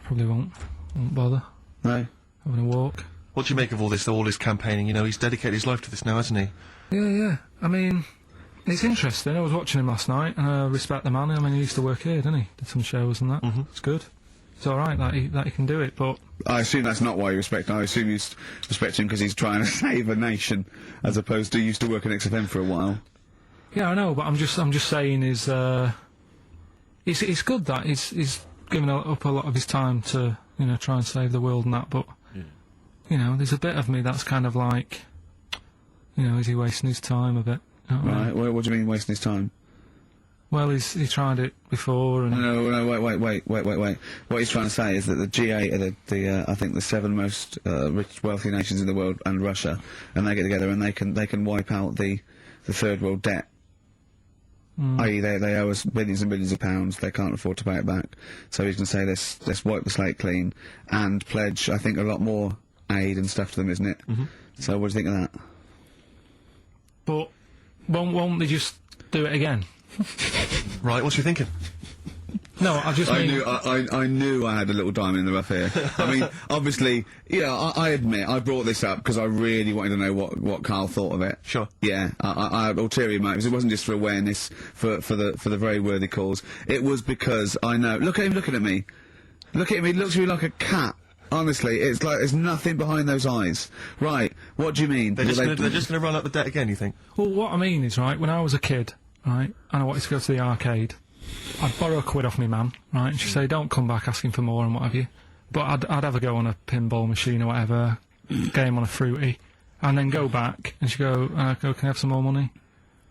probably won't bother No. having a walk. What do you make of all this campaigning? He's dedicated his life to this now, hasn't he? Yeah. I mean, It's interesting. I was watching him last night, and I respect the man. I mean, he used to work here, didn't he? Did some shows and that. It's good. It's all right that he can do it, but I assume that's not why you respect him. I assume you respect him because he's trying to save a nation, as opposed to he used to work in XFM for a while. yeah, I know. But I'm just saying is it's good that he's given up a lot of his time to try and save the world and that. But there's a bit of me that's kind of like, is he wasting his time a bit? You know what I mean? Right. What do you mean wasting his time? Well, he tried it before, and No, wait. What he's trying to say is that the G8 are I think the 7 most rich, wealthy nations in the world, and Russia, and they get together and they can wipe out the third world debt. I.e., they owe us billions and billions of pounds. They can't afford to pay it back. So he's going to say let's wipe the slate clean and pledge, I think, a lot more aid and stuff to them, isn't it? So what do you think of that? but won't they just do it again? Right, what's you thinking? No, I just mean... I knew I had a little diamond in the rough here. I mean, obviously, I admit, I brought this up because I really wanted to know what Karl thought of it. Sure. Yeah, I had ulterior motives. It wasn't just for awareness, for the very worthy cause. It was because I know... Look at him looking at me. Look at him, he looks at me like a cat. Honestly, it's like there's nothing behind those eyes. Right, what do you mean? They're just going to run up the debt again, you think? Well, what I mean is, right, when I was a kid, right, and I wanted to go to the arcade, I'd borrow a quid off my mum, right, and she'd say, don't come back asking for more and what have you. But I'd have a go on a pinball machine or whatever, game on a fruity, and then go back, and she'd go, can I have some more money?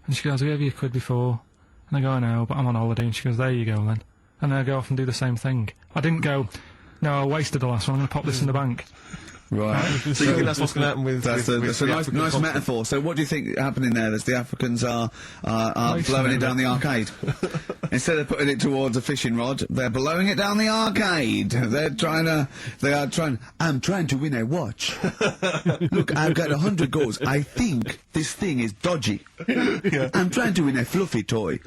And she goes, I gave you a quid before. And I go, I know, but I'm on holiday. And she goes, there you go then. And then I go off and do the same thing. I didn't go, no, I wasted the last one, I'm going to pop this in the bank. Right. So you think that's what's going to happen with... That's with a the nice African nice continent? metaphor. So what do you think happening there? That the Africans are blowing it down the arcade. Instead of putting it towards a fishing rod, they're blowing it down the arcade. I'm trying to win a watch. Look, I've got 100 goals. I think this thing is dodgy. I'm trying to win a fluffy toy.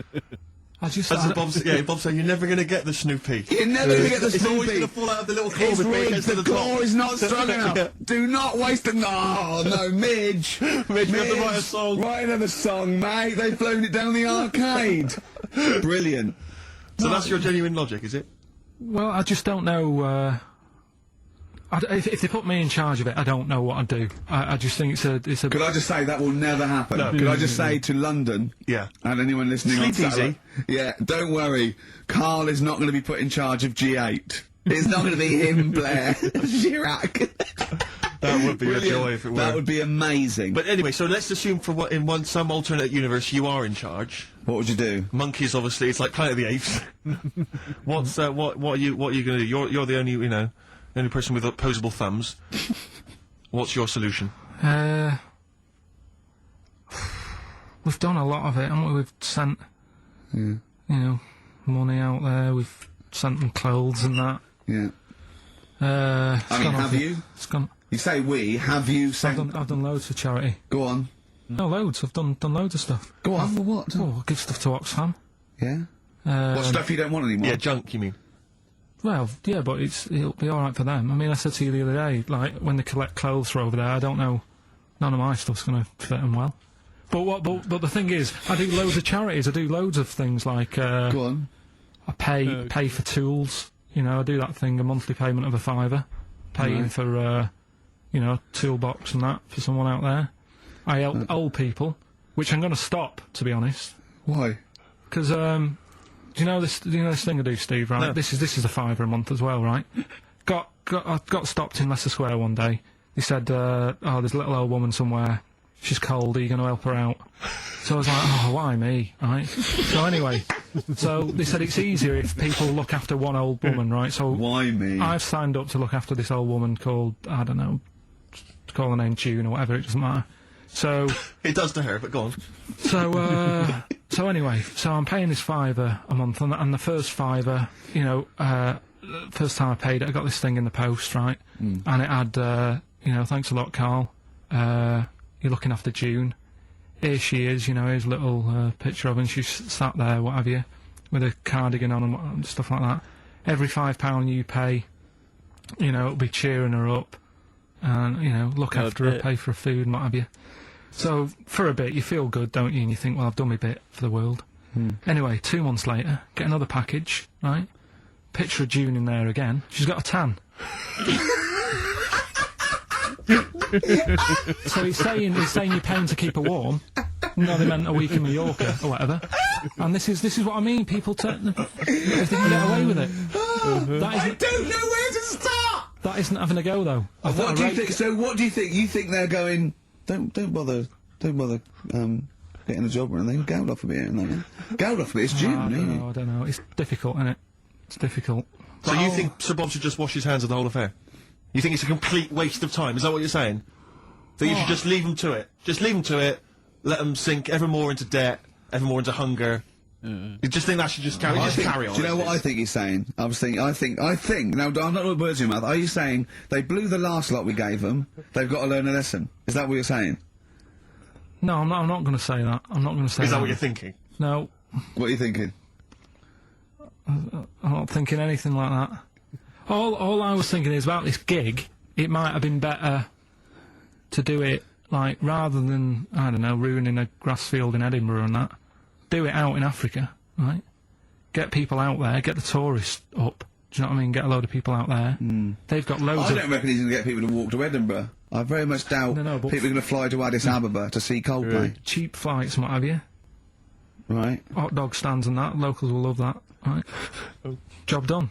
I just... Bob's saying, you're never going to get the Snoopy. You're never going to get the It's always going Snoopy. to fall out of the little claw It's before it rigged. gets to The the top. claw is not strong enough. Yeah. Do not waste it. Oh, no, Midge. Midge, we have to write a song. Write another song, mate. They've flown it down the arcade. Brilliant. So that's your genuine logic, is it? Well, I just don't know, if they put me in charge of it, I don't know what I'd do. I just think it's a... Could I just say that will never happen? No. Could I just say to London, Yeah. and anyone listening on Sleep Saturday, yeah, don't worry, Karl is not going to be put in charge of G8. It's not going to be him, Blair. Chirac. That would be a joy if it were. That would be amazing. But anyway, so let's assume in some alternate universe you are in charge. What would you do? Monkeys, obviously, it's like Planet of the Apes. What are you going to do? You're the only person with opposable thumbs. What's your solution? We've done a lot of it, haven't we? We've sent, money out there. We've sent them clothes and that. Yeah. I mean, have you? It's gone. You say we, have you sent... I've done loads for charity. Go on. No, loads. I've done loads of stuff. Go on. For what? Oh, I give stuff to Oxfam. Yeah? What stuff you don't want anymore? Yeah, junk, you mean? Well, yeah, but it'll be alright for them. I mean, I said to you the other day, like, when they collect clothes for over there, I don't know, none of my stuff's going to fit them well. But the thing is, I do loads of charities, I do loads of things like, Go on. I pay for tools, I do that thing, a monthly payment of £5, paying for, toolbox and that for someone out there. I help old people, which I'm going to stop, to be honest. Why? Because, do you know this thing I do, Steve, right? No. This is a £5 a month as well, right? I got stopped in Leicester Square one day. They said, there's a little old woman somewhere. She's cold, are you going to help her out? So I was like, oh, why me, right? So anyway, so they said it's easier if people look after one old woman, right? So Why me? I've signed up to look after this old woman called, I don't know, call her name June or whatever, it doesn't matter. So... It does to her, but go on. So anyway, so I'm paying this £5 a month, and the first £5, first time I paid it, I got this thing in the post, right? And it had, thanks a lot, Karl. You're looking after June. Here she is, here's a little picture of her, and she's sat there, what have you, with a cardigan on and stuff like that. Every £5 you pay, it'll be cheering her up, and, look after her, pay for her food and what have you. So, for a bit, you feel good, don't you? And you think, well, I've done my bit for the world. Anyway, 2 months later, get another package, right? Picture of June in there again. She's got a tan. So he's saying you're paying to keep her warm. No, they meant a week in Mallorca or whatever. And this is what I mean. People turn if they can get away with it. I don't know where to start. That isn't having a go though. What do you think? So what do you think? You think they're going? Don't bother getting a job or anything. Go off a bit, go off a bit. It's June, I don't know. It's difficult, isn't it? It's difficult. So you think Sir Bob should just wash his hands of the whole affair? You think it's a complete waste of time? Is that what you're saying? That you should just leave them to it? Just leave them to it. Let them sink ever more into debt, ever more into hunger. You just think that should just carry on? Do you know what I think he's saying? I think. Now, I'm not putting words in your mouth. Are you saying they blew the last lot we gave them? They've got to learn a lesson. Is that what you're saying? No, I'm not going to say that. I'm not going to say that. Is that what you're thinking? No. What are you thinking? I'm not thinking anything like that. All I was thinking is about this gig, it might have been better to do it, like, rather than, I don't know, ruining a grass field in Edinburgh and that, do it out in Africa, right? Get people out there, get the tourists up, do you know what I mean? Get a load of people out there. They've got loads I don't reckon he's going to get people to walk to Edinburgh. I very much doubt people are going to fly to Addis Ababa to see Coldplay. cheap flights and what have you. Right. Hot dog stands and that, locals will love that, right? Job done.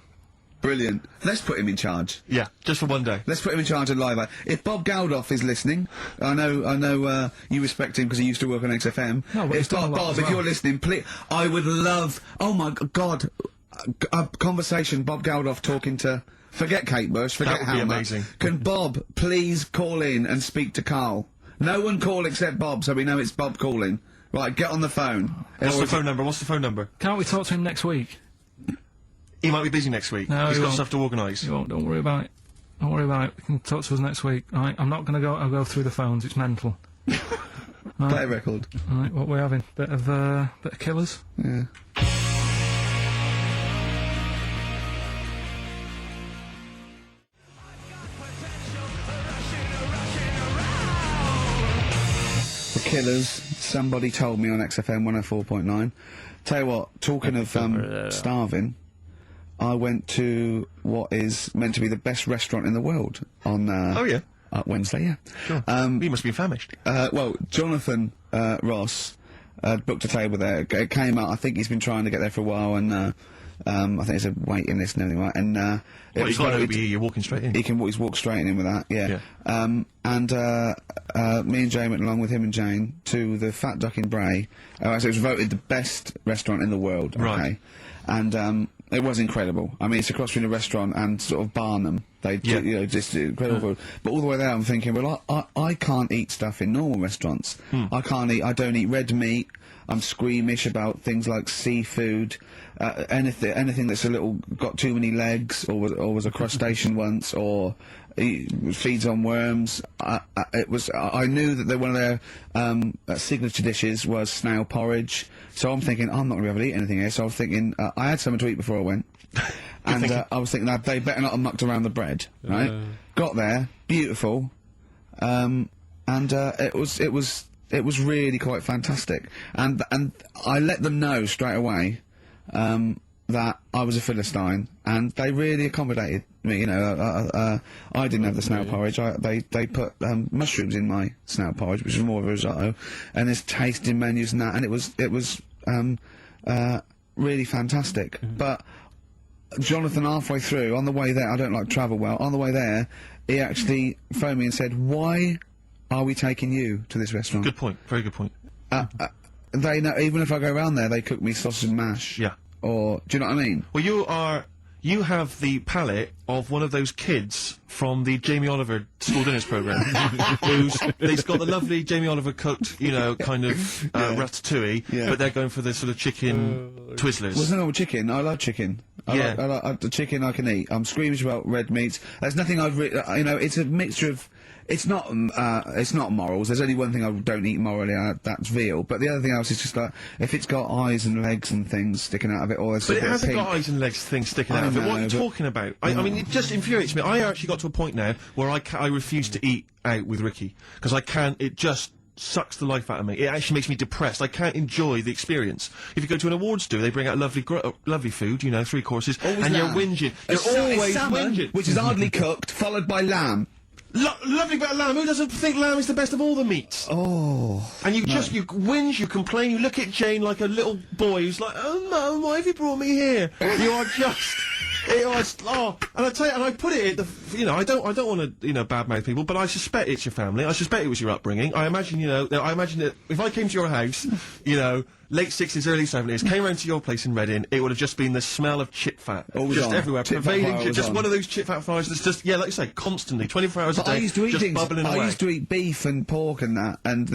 Brilliant. Let's put him in charge. Yeah, just for one day. Let's put him in charge of Live Aid. If Bob Geldof is listening, I know, you respect him because he used to work on XFM. No, but if Bob, if you're listening, please, I would love, oh my God, a conversation, Bob Geldof talking to, forget Kate Bush, forget That would be Helmer. amazing. Can Bob please call in and speak to Karl? No one call except Bob, so we know it's Bob calling. Right, get on the phone. What's the phone number? What's the phone number? Can't we talk to him next week? He might be busy next week. No, He's he got won't. stuff to organise. You won't, don't worry about it. Don't worry about it. You can talk to us next week, right? I'm not going to go, I'll go through the phones, it's mental. Play a record. Right, what we're having? Bit of Killers? Yeah. The Killers, somebody told me on XFM 104.9. Tell you what, talking of starving, I went to what is meant to be the best restaurant in the world on Oh, yeah. Wednesday, yeah. Sure. You must be famished. Well, Jonathan Ross booked a table there. It came out, I think he's been trying to get there for a while, and I think there's a waiting list and everything, right? And Well, you can't be you're walking straight in. he can he's walked straight in with that, yeah. Me and Jane went along with him and Jane to the Fat Duck in Bray. So it was voted the best restaurant in the world, okay? Right. And it was incredible. I mean, it's across from the restaurant and sort of Barnum. They, you know, just incredible food. But all the way there, I'm thinking, well, I can't eat stuff in normal restaurants. I don't eat red meat. I'm squeamish about things like seafood, anything that's got too many legs, or was a crustacean once, or feeds on worms. I knew that one of their signature dishes was snail porridge. So I'm thinking, I'm not going to be able to eat anything here. So I was thinking, I had something to eat before I went. And I was thinking that they better not have mucked around the bread, right? Got there, beautiful, and it was really quite fantastic. And I let them know straight away that I was a Philistine, and they really accommodated me. You know, I didn't have the snail porridge. They put mushrooms in my snail porridge, which was more of a risotto, and there's tasting menus and that, and it was really fantastic. But Jonathan, halfway through, on the way there, I don't like travel well, on the way there, he actually phoned me and said, why are we taking you to this restaurant? Good point. Very good point. They know, even if I go around there, they cook me sausage and mash. Yeah. Or, do you know what I mean? Well, you have the palate of one of those kids from the Jamie Oliver school dinners programme, they've got the lovely Jamie Oliver cooked, you know, kind of ratatouille, but they're going for the sort of chicken Twizzlers. Well, there's no chicken. I love chicken. I like the chicken I can eat. I'm squeamish about red meats. There's nothing you know, it's a mixture of. It's not morals. There's only one thing I don't eat morally, that's veal. But the other thing else is just like, if it's got eyes and legs and things sticking out of it, or there's But it hasn't got eyes and legs things sticking out of it. What are you talking about? I mean, it just infuriates me. I actually got to a point now where I refuse to eat out with Ricky, because I can't, it just sucks the life out of me. It actually makes me depressed. I can't enjoy the experience. If you go to an awards do, they bring out lovely food, you know, 3 courses, Always and lamb. you're whinging. It's You're always salmon, whinging. which is hardly cooked, followed by lamb. Lovely bit of lamb. Who doesn't think lamb is the best of all the meats? Oh. And you you whinge, you complain, you look at Jane like a little boy who's like, oh, Mum, why have you brought me here? You are just... It was, and I tell you, and I put it at the, you know, I don't want to, you know, badmouth people, but I suspect it's your family. I suspect it was your upbringing. I imagine, you know, I imagine that if I came to your house, you know, late 60s, early 70s, came round to your place in Reading, it would have just been the smell of chip fat. Always just on. everywhere, Chip fat pervading, fire was just on. one of those chip fat fires that's just, yeah, like you say, constantly, 24 hours a But I day, used to eat just things. bubbling away. I used to eat beef and pork and that, and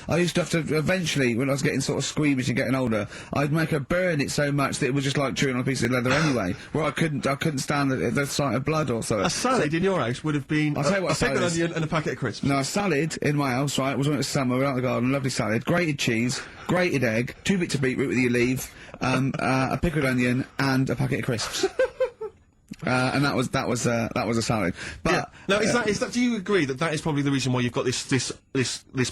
I used to have to eventually, when I was getting sort of squeamish and getting older, I'd make her burn it so much that it was just like chewing on a piece of leather anyway. Where I couldn't stand the sight of blood or so. A salad in your house would have been I'll tell you what a a salad pickled is. onion and a packet of crisps. No, a salad in my house, right, was when it was summer, we're out in the garden, lovely salad, grated cheese, grated egg, 2 bits of beetroot with your leaf, a pickled onion, and a packet of crisps. And that was a salad. But Yeah. Now, is that? Do you agree that that is probably the reason why you've got this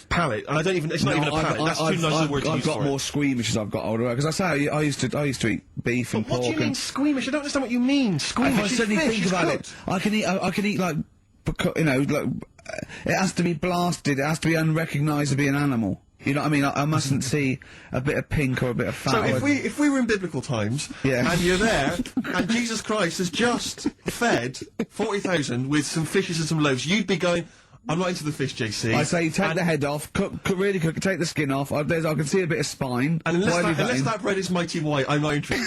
palate? And I don't even. It's not even a palate. That's too nice a word to I've use got for more it. squeamish as I've got older. Because I say I used to eat beef and But what pork. do you mean and squeamish? I don't understand what you mean. Squeamish. if I is suddenly fish, think it's about cooked. it, I can eat like, you know, like it has to be blasted. It has to be unrecognisably an animal. You know what I mean? I mustn't see a bit of pink or a bit of fat. So or if we were in biblical times, Yeah. and you're there, and Jesus Christ has just fed 40,000 with some fishes and some loaves, you'd be going, I'm not into the fish, JC. I say take the head off, really cook it, take the skin off. I can see a bit of spine. And Why leave unless in? that bread is mighty white, I'm not interested.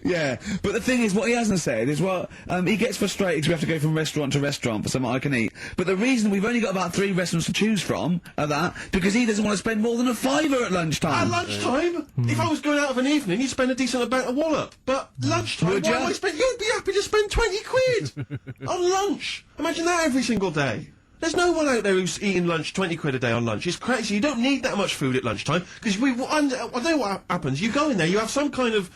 Yeah, but the thing is, what he hasn't said is, well, he gets frustrated because we have to go from restaurant to restaurant for something I can eat. But the reason we've only got about 3 restaurants to choose from are that because he doesn't want to spend more than a £5 at lunchtime. At lunchtime, if I was going out of an evening, you'd spend a decent amount of wallop. But lunchtime, Would why ya? am I spend? You'd be happy to spend 20 quid on lunch. Imagine that every single day. There's no one out there who's eating lunch 20 quid a day on lunch. It's crazy. You don't need that much food at lunchtime because I know what happens. You go in there, you have some kind of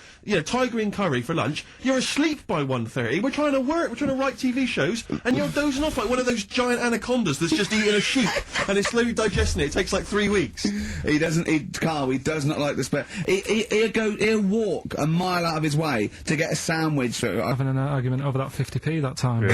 Thai green curry for lunch. You're asleep by 1:30. We're trying to work. We're trying to write TV shows, and you're dozing off like one of those giant anacondas that's just eating a sheep and it's slowly digesting it. It takes like 3 weeks. He doesn't eat Carl. He does not like the spare. He'll walk a mile out of his way to get a sandwich. Having an argument over that 50p that time.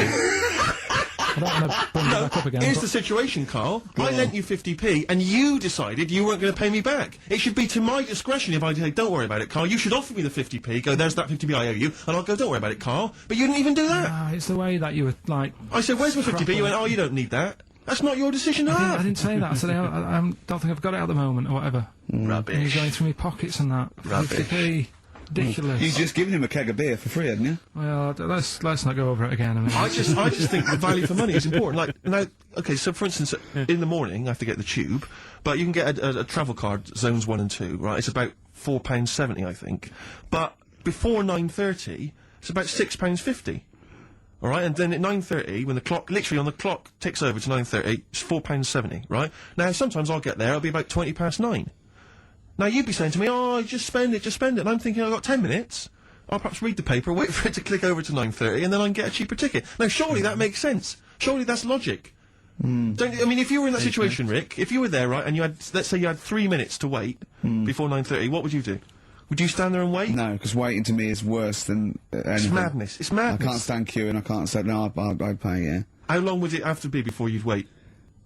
I don't want to bring it back up again. Here's but the situation, Carl. I lent you 50p, and you decided you weren't going to pay me back. It should be to my discretion if I say, don't worry about it, Carl. You should offer me the 50p, go, there's that 50p I owe you, and I'll go, don't worry about it, Carl. But you didn't even do that. Ah, it's the way that you were like. I said, where's my 50p? You went, oh, you don't need that. That's not your decision to I have. didn't say that. I said I don't think I've got it at the moment or whatever. And he's Rubbish. going through my pockets and that. Rubbish. 50p. Ridiculous. You've just given him a keg of beer for free, hadn't you? Well, let's not go over it again. I mean, I just think the value for money is important. Like, now, okay, so for instance, in the morning I have to get the tube, but you can get a travel card, zones 1 and 2, right? It's about £4.70, I think. But before 9:30, it's about £6.50. All right, and then at 9:30, when the clock, literally on the clock ticks over to 9:30, it's £4.70, right? Now, sometimes I'll get there, it'll be about 9:20. Now, you'd be saying to me, oh, just spend it, and I'm thinking, I've got 10 minutes. I'll perhaps read the paper, wait for it to click over to 9:30, and then I can get a cheaper ticket. Now, surely that makes sense. Surely that's logic. Don't I mean, if you were in that situation, Rick, if you were there, right, and you had, let's say you had 3 minutes to wait before 9:30, what would you do? Would you stand there and wait? No, because waiting to me is worse than anything. It's madness. It's I madness. can't stand queuing. I can't say no. I'd pay. Yeah. How long would it have to be before you'd wait?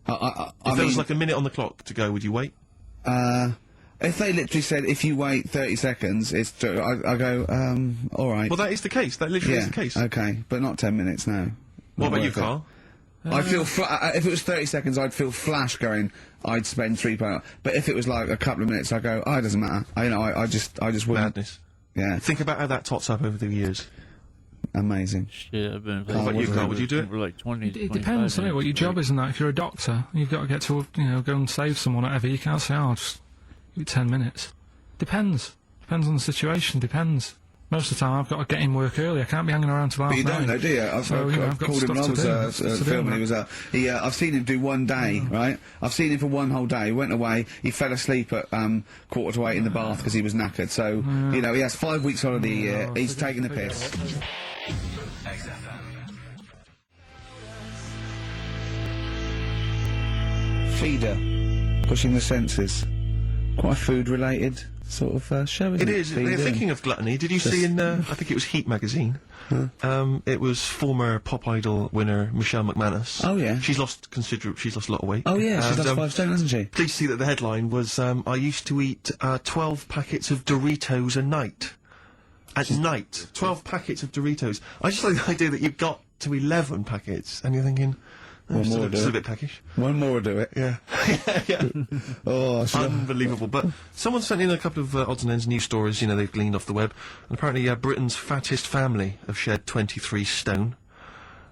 I If there mean, was like a minute on the clock to go, would you wait? if they literally said if you wait 30 seconds, it's I go all right. Well, that is the case. That literally yeah. is the case. Okay, but not 10 minutes now. What Not about you, worth it. Carl? I'd feel if it was 30 seconds, I'd feel flash going. I'd spend £3. But if it was like a couple of minutes, I go. Oh, it doesn't matter. I just wouldn't. Madness. Yeah, Think about how that tots up over the years. amazing. Shit, I've been. What about you, Carl? Would you do it? For like 20. it depends, doesn't it? What your job is and that. If you're a doctor, you've got to get to, go and save someone, whatever. You can't say, oh, just give it 10 minutes. Depends. Depends on the situation. Depends. Most of the time, I've got to get in work early. I can't be hanging around till half But you don't 9. know, do you? I've I've got called him when I stuff was to do. filming. He was I've seen him do one day, right? I've seen him for one whole day. He went away. He fell asleep at 7:45 in the bath because he was knackered. So he has 5 weeks holiday a year. He's taking the piss. Feeder, Pushing the Senses. Quite a food-related sort of show, isn't it? It is. Feeder. Thinking of gluttony, did you see in, I think it was Heat magazine, it was former Pop Idol winner Michelle McManus. Oh, yeah. She's lost a lot of weight. Oh, yeah, she's lost 5 stone, hasn't she? Pleased to see that the headline was, I used to eat 12 packets of Doritos a night. At night. 12 packets of Doritos. I just like the idea that you've got to 11 packets, and you're thinking... One more will do Still a it. bit peckish. One more will do it. Yeah. Yeah. Oh, Unbelievable. But someone sent in a couple of odds and ends news stories, you know, they've gleaned off the web. And apparently Britain's fattest family have shed 23 stone.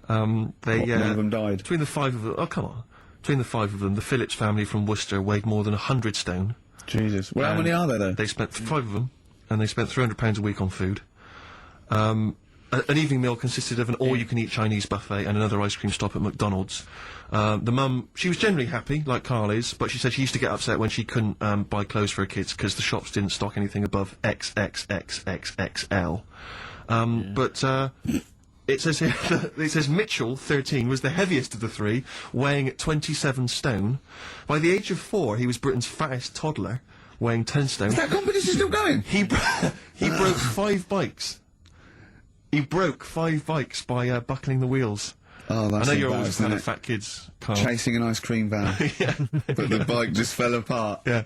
none of them died. Between the 5 of them... Oh, come on. Between the 5 of them, the Phillips family from Worcester weighed more than 100 stone. Jesus. Well, how many are there, though? They spent 5 of them, and they spent £300 a week on food. An evening meal consisted of an all-you-can-eat Chinese buffet and another ice cream stop at McDonald's. The mum, she was generally happy, like Karl is, but she said she used to get upset when she couldn't buy clothes for her kids because the shops didn't stock anything above XXXXXL. But it says here, it says Mitchell, 13, was the heaviest of the 3, weighing 27 stone. By the age of 4, he was Britain's fattest toddler, weighing 10 stone. Is that competition still going? He broke 5 bikes. He broke 5 bikes by buckling the wheels. Oh, that's I know you're always a fan embarrassing, of fat kids, Karl. Chasing an ice cream van. Yeah. But the bike just fell apart. Yeah.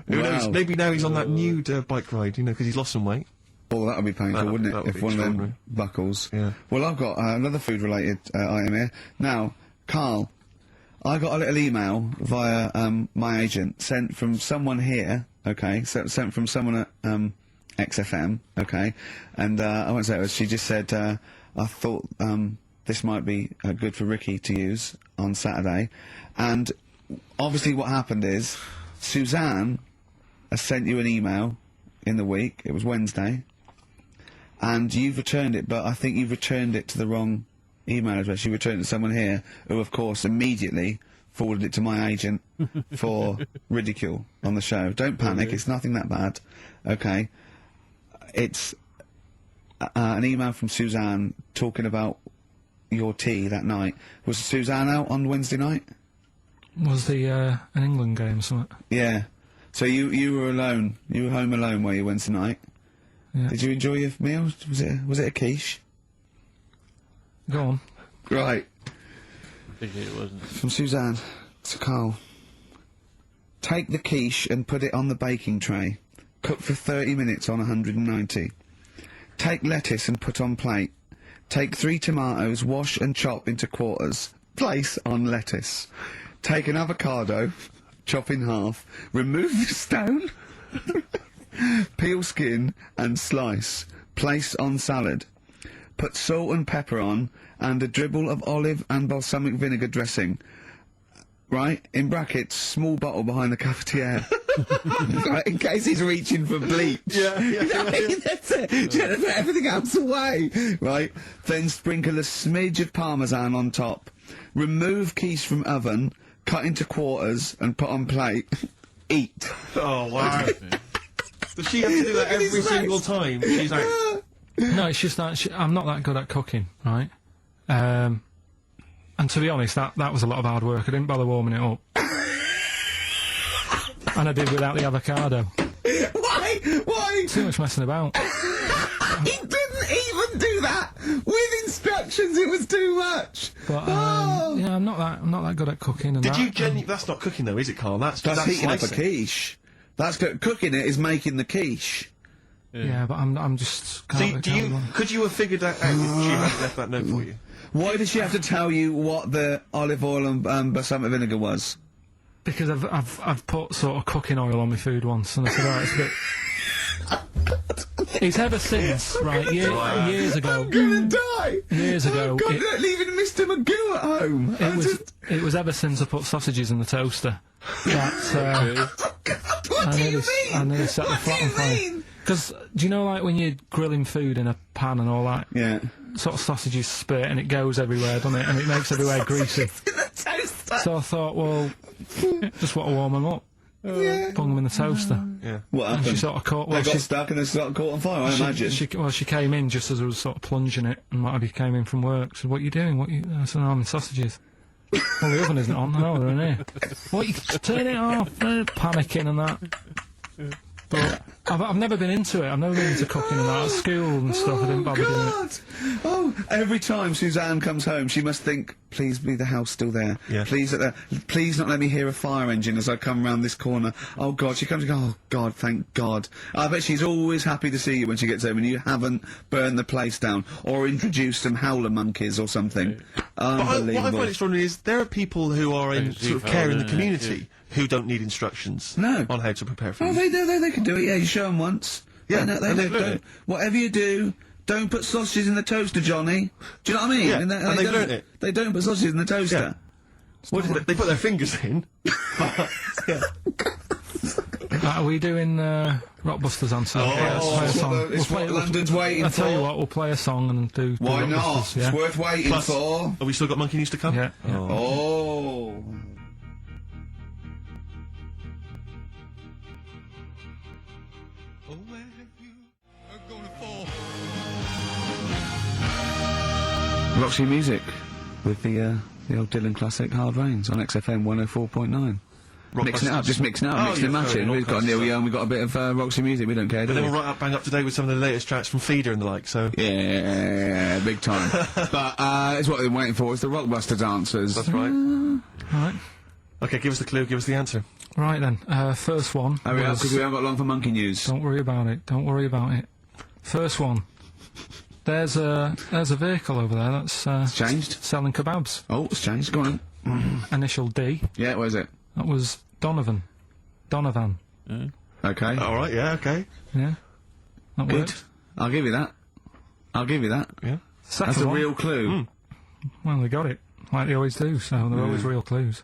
Who Wow. knows? Maybe now he's on that nude bike ride, you know, because he's lost some weight. Oh, that would be painful, wouldn't that it? would If be one of them extraordinary. buckles. Yeah. Well, I've got another food-related item here. Now, Karl, I got a little email via my agent, sent from someone here, okay, sent from someone at XFM, okay, and I won't say it was, she just said, I thought this might be good for Ricky to use on Saturday, and obviously what happened is, Suzanne has sent you an email in the week, it was Wednesday, and you've returned it, but I think you've returned it to the wrong email address. You returned it to someone here, who of course immediately forwarded it to my agent for ridicule on the show. Don't panic, it's nothing that bad, okay? It's an email from Suzanne talking about your tea that night. Was Suzanne out on Wednesday night? Was the an England game or something? Yeah. So you were alone. You were home alone, were you, Wednesday night? Yeah. Did you enjoy your meal? Was it a quiche? Go on. Right. I think it wasn't. From Suzanne to Karl. Take the quiche and put it on the baking tray. Cook for 30 minutes on 190. Take lettuce and put on plate. Take 3 tomatoes, wash and chop into quarters. Place on lettuce. Take an avocado, chop in half. Remove the stone. Peel skin and slice. Place on salad. Put salt and pepper on and a dribble of olive and balsamic vinegar dressing. Right? In brackets, small bottle behind the cafetiere. Right, in case he's reaching for bleach. Yeah. That's it. Just put everything else away. Right? Then sprinkle a smidge of parmesan on top. Remove quiche from oven, cut into quarters and put on plate. Eat. Oh, wow. Does she have to do that every single time? She's like... No, it's just that I'm not that good at cooking, right? And to be honest, that was a lot of hard work. I didn't bother warming it up. And I did without the avocado. Why? Why? Too much messing about. He didn't even do that with instructions. It was too much. But yeah, I'm not that good at cooking. And Did that, you genuinely... That's not cooking, though, is it, Karl? That's Heating up a slicing. quiche. That's cooking it is making the quiche. Yeah, but I'm just. So could you have figured that out if she had left that note for you? Why did she have to tell you what the olive oil and balsamic vinegar was? Because I've put sort of cooking oil on my food once, and I said, right, it's a bit. It's ever since, right? Years ago. I'm gonna die. Years ago, Oh God, they're leaving Mr. Magoo at home. It was ever since I put sausages in the toaster. That What do you mean? I nearly set the What flat do on you fire. mean? Because do you know, like when you're grilling food in a pan and all that, Yeah. sort of sausages spit and it goes everywhere, doesn't it? And it makes everywhere greasy. In the toaster. So I thought, well, just want to warm them up. Yeah. Bung them in the toaster. Yeah. What And she happened? sort of caught. They Well, got stuck and they sort of caught on fire. I imagine. she came in just as I was sort of plunging it, and might have came in from work. Said, "What are you doing? I said, "No, I'm in sausages." Well, the oven isn't on. No, they're in here. What, you turn it off? Panicking and that. But I've never been into it. I've never been into cooking and that. At school and stuff, I didn't bother doing it. Oh, every time Suzanne comes home, she must think, please be the house still there. Yeah. Please not let me hear a fire engine as I come round this corner. Oh, God, she comes and goes, oh, God, thank God. I bet she's always happy to see you when she gets home and you haven't burned the place down or introduced some howler monkeys or something. Unbelievable. What I find extraordinary is there are people who are in sort of care in the community who don't need instructions No. on how to prepare food. Oh, they do. They can do it. Yeah, you show them once. Yeah, they and they've learned don't. it. Whatever you do, don't put sausages in the toaster, Johnny. Do you know what I mean? Yeah, and they they've don't- learnt it. They don't put sausages in the toaster. What is it? They put their fingers in. Yeah. Are we doing Rockbusters answer? Yeah, let's play a song. It's what London's waiting I'll for. tell you what, we'll play a song and do Why Rockbusters, not? Yeah? It's worth waiting Plus, for. have we still got Monkey News to come? Yeah. Oh. Roxy Music with the old Dylan classic Hard Rains on XFM 104.9. Mixing it up, just mixing it up, Oh, mixing and yeah, matching. sorry, We've got all kinds Neil of Young, we've got a bit of Roxy Music, we don't care, do But then we? we're right up, bang up to date with some of the latest tracks from Feeder and the like, so... Yeah, big time. But it's what they're waiting for, it's the Rockbusters answers. That's right. Right. Okay, give us the clue, give us the answer. Right then, first one. Hurry up, was- because we haven't got long for Monkey News. Don't worry about it. Don't worry about it. First one. There's a vehicle over there that's It's changed. selling kebabs. Oh, it's changed, go on. Initial D. Yeah, where's it? That was Donovan. Okay. Alright, yeah, okay. Yeah. That Good. worked. I'll give you that. I'll give you that. Yeah. Second That's a one. real clue. Well, they got it. Like they always do, so they're always real clues.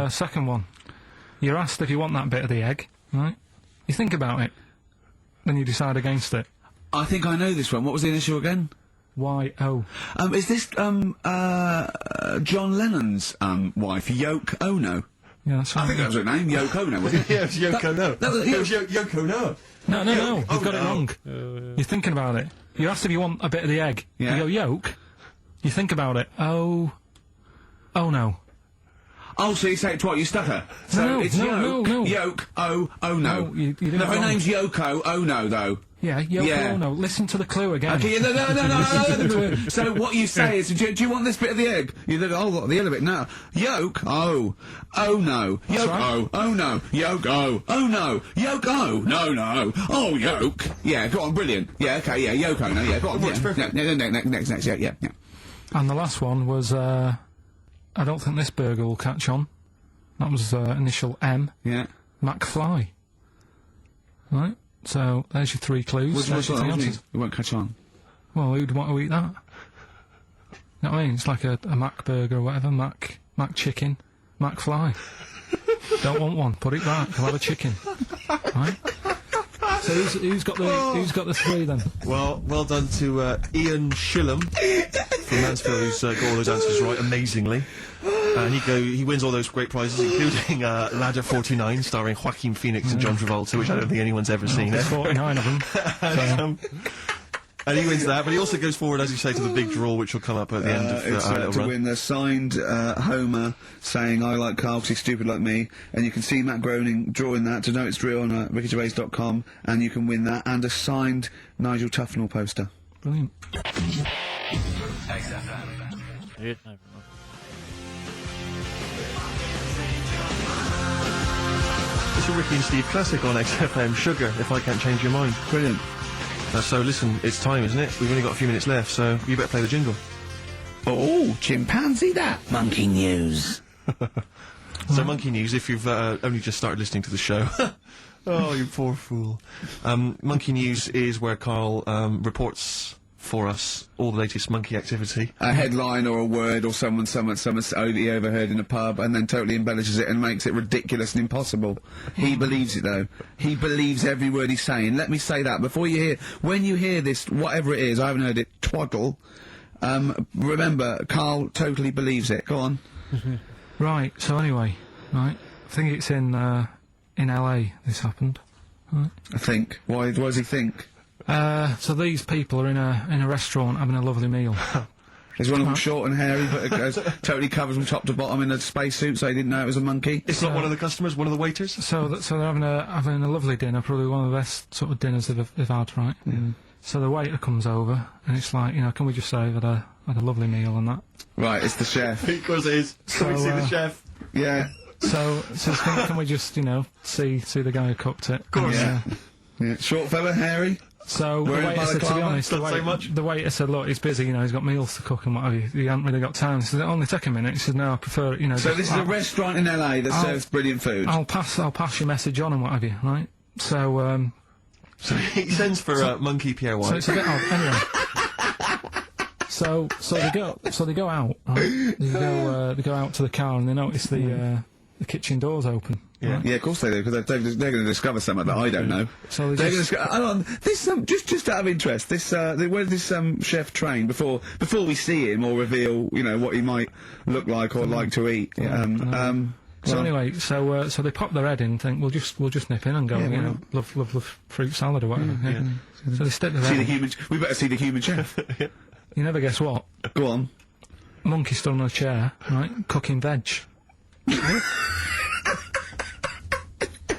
Second one. You're asked if you want that bit of the egg, right? You think about it. Then you decide against it. I think I know this one. What was the initial again? Y-O. Is this, John Lennon's, wife, Yoko Ono? Yeah, that's right. I think that was her name, Yoko Ono, wasn't it? Yeah, it's Yoko No. that was- It was Yoko No. No, you've got it no. wrong. You're thinking about it. You're asked if you want a bit of the egg. Yeah. You go, yolk. You think about it. Oh no. Oh, so you say it twice, you stutter. So No, it's no, Yoke, no. Yoke, Ono. No, you didn't No, her wrong. name's Yoko Ono, though. Yeah, Yoko Yeah. Ono. Listen to the clue again. Okay, no. So what you say is, do you want this bit of the egg? You do, oh, the other bit. No. Yolk, oh no. Yolk, right. oh no. Yolk, oh no. Yolk, oh, no. Oh, yolk. Yeah, go on, brilliant. Yeah, okay, yeah, Yoko, no, yeah, go on. Works Yeah, perfect. next, yeah. And the last one was, I don't think this burger will catch on. That was initial M. Yeah. McFly. Right? So, there's your three clues. There's your three answers. It won't catch on. Well, who'd want to eat that? You know what I mean? It's like a Mac burger or whatever. Mac chicken. McFly. Don't want one. Put it back. I'll have a chicken. Right? So who's got the three then? Well done to Ian Shillham from Mansfield, who's got all those answers right amazingly. And he wins all those great prizes, including Ladder 49, starring Joaquin Phoenix and John Travolta, which I don't think anyone's ever seen. There's 49 of them. And he wins that, but he also goes forward, as you say, to the big draw, which will come up at the end of It's our little to run. win the signed Homer saying I like Carl 'cause he's stupid like me, and you can see Matt Groening drawing that to know it's real on RickyGervais.com, and you can win that and a signed Nigel Tufnell poster. Brilliant. Yeah, no, It's a Ricky and Steve classic on XFM, Sugar, If I Can't Change Your Mind. Brilliant. So listen, it's time, isn't it? We've only got a few minutes left, so you better play the jingle. Oh, chimpanzee that. Monkey news. So Monkey News, if you've only just started listening to the show. Oh, you poor fool. Monkey News is where Karl reports for us all the latest monkey activity. A headline or a word or someone he overheard in a pub and then totally embellishes it and makes it ridiculous and impossible. He believes it though. He believes every word he's saying. Let me say that before when you hear this, whatever it is, I haven't heard it, twaddle, remember, Karl totally believes it. Go on. Right, so anyway, right, I think it's in LA this happened. Right. I think. Why does he think? So these people are in a restaurant having a lovely meal. Is one of them short and hairy, but it goes, totally covers from top to bottom in a spacesuit, so he didn't know it was a monkey? It's not one of the customers, one of the waiters? So they're having a lovely dinner, probably one of the best sort of dinners they've had, right? So the waiter comes over, and it's like, can we just say I've had a lovely meal and that? Right, it's the chef. Of course it is. Can we see the chef? Yeah. So can we just, see the guy who cooked it? Of course. Yeah. Short fella, hairy? So the waiter said, to be honest, the waiter said, look, he's busy, he's got meals to cook and what have you. He hasn't really got time. He said, only take a minute. He said, no, I prefer it, So this is a restaurant in LA that serves brilliant food? I'll pass your message on and what have you, right? So, So he sends for Monkey Pierre White. So it's a bit odd. Anyway. So they go out, right? They go out to the car and they notice the kitchen door's open. Yeah, right? yeah, of course they do, because they're going to discover something that I don't know. So they're going to discover. Hold on, this just out of interest, this where does this chef train before we see him or reveal what he might look like or like to eat? So anyway, so they pop their head in and think we'll just nip in and go, love fruit salad or whatever. So they stick their head in. We better see the human chef. You never guess what? Go on. Monkey stood on a chair, right, cooking veg.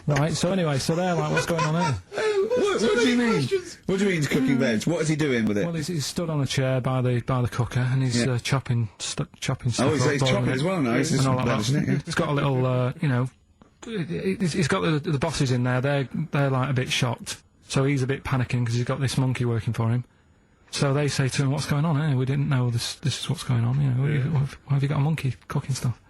Right, so anyway, they're like, what's going on here? What do you mean? What do you mean he's cooking veg? What is he doing with it? Well, he's stood on a chair by the cooker and he's chopping stuff. Oh, he's chopping as well now. He's got a little, he's got the bosses in there. They're like a bit shocked. So he's a bit panicking because he's got this monkey working for him. So they say to him, "What's going on? We didn't know this is what's going on. Why have you got a monkey cooking stuff?"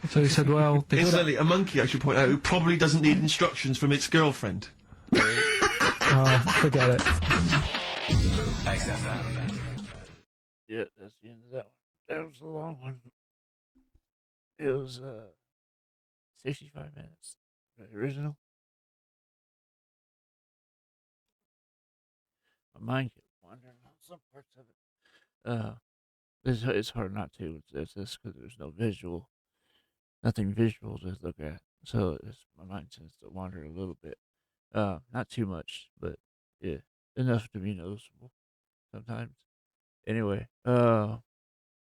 So he said, "Well, incidentally, a monkey, I should point out, who probably doesn't need instructions from its girlfriend." Forget it. XFM. Yeah, that's the end of that one. That was a long one. It was 65 minutes. The original. My mind kept wandering on some parts of it. It's hard not to. It's just because there's nothing visual to look at. So my mind tends to wander a little bit. Not too much, but yeah, enough to be noticeable sometimes. Anyway, I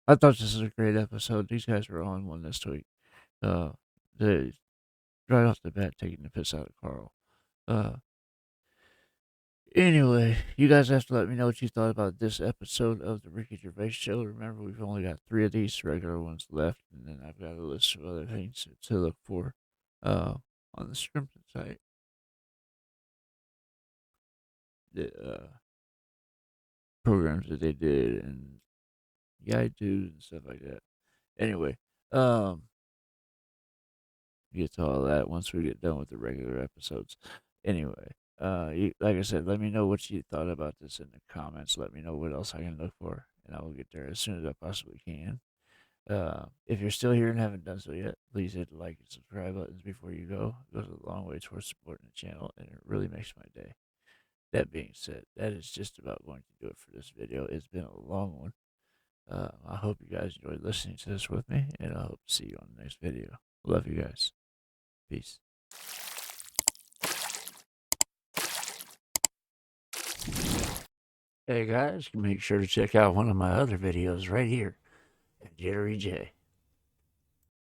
thought this was a great episode. These guys were on one this week. They right off the bat taking the piss out of Karl. Anyway, you guys have to let me know what you thought about this episode of the Ricky Gervais Show. Remember, we've only got 3 of these regular ones left, and then I've got a list of other things to look for on the Scrimpton site. The programs that they did and guide to and stuff like that. Anyway, get to all that once we get done with the regular episodes. Anyway, like I said, let me know what you thought about this in the comments. Let me know what else I can look for, and I will get there as soon as I possibly can. If you're still here and haven't done so yet, please hit the like and subscribe buttons before you go. It goes a long way towards supporting the channel, and it really makes my day. That being said, that is just about going to do it for this video. It's been a long one. I hope you guys enjoyed listening to this with me, and I hope to see you on the next video. Love you guys. Peace. Hey guys, make sure to check out one of my other videos right here at JitteryJay.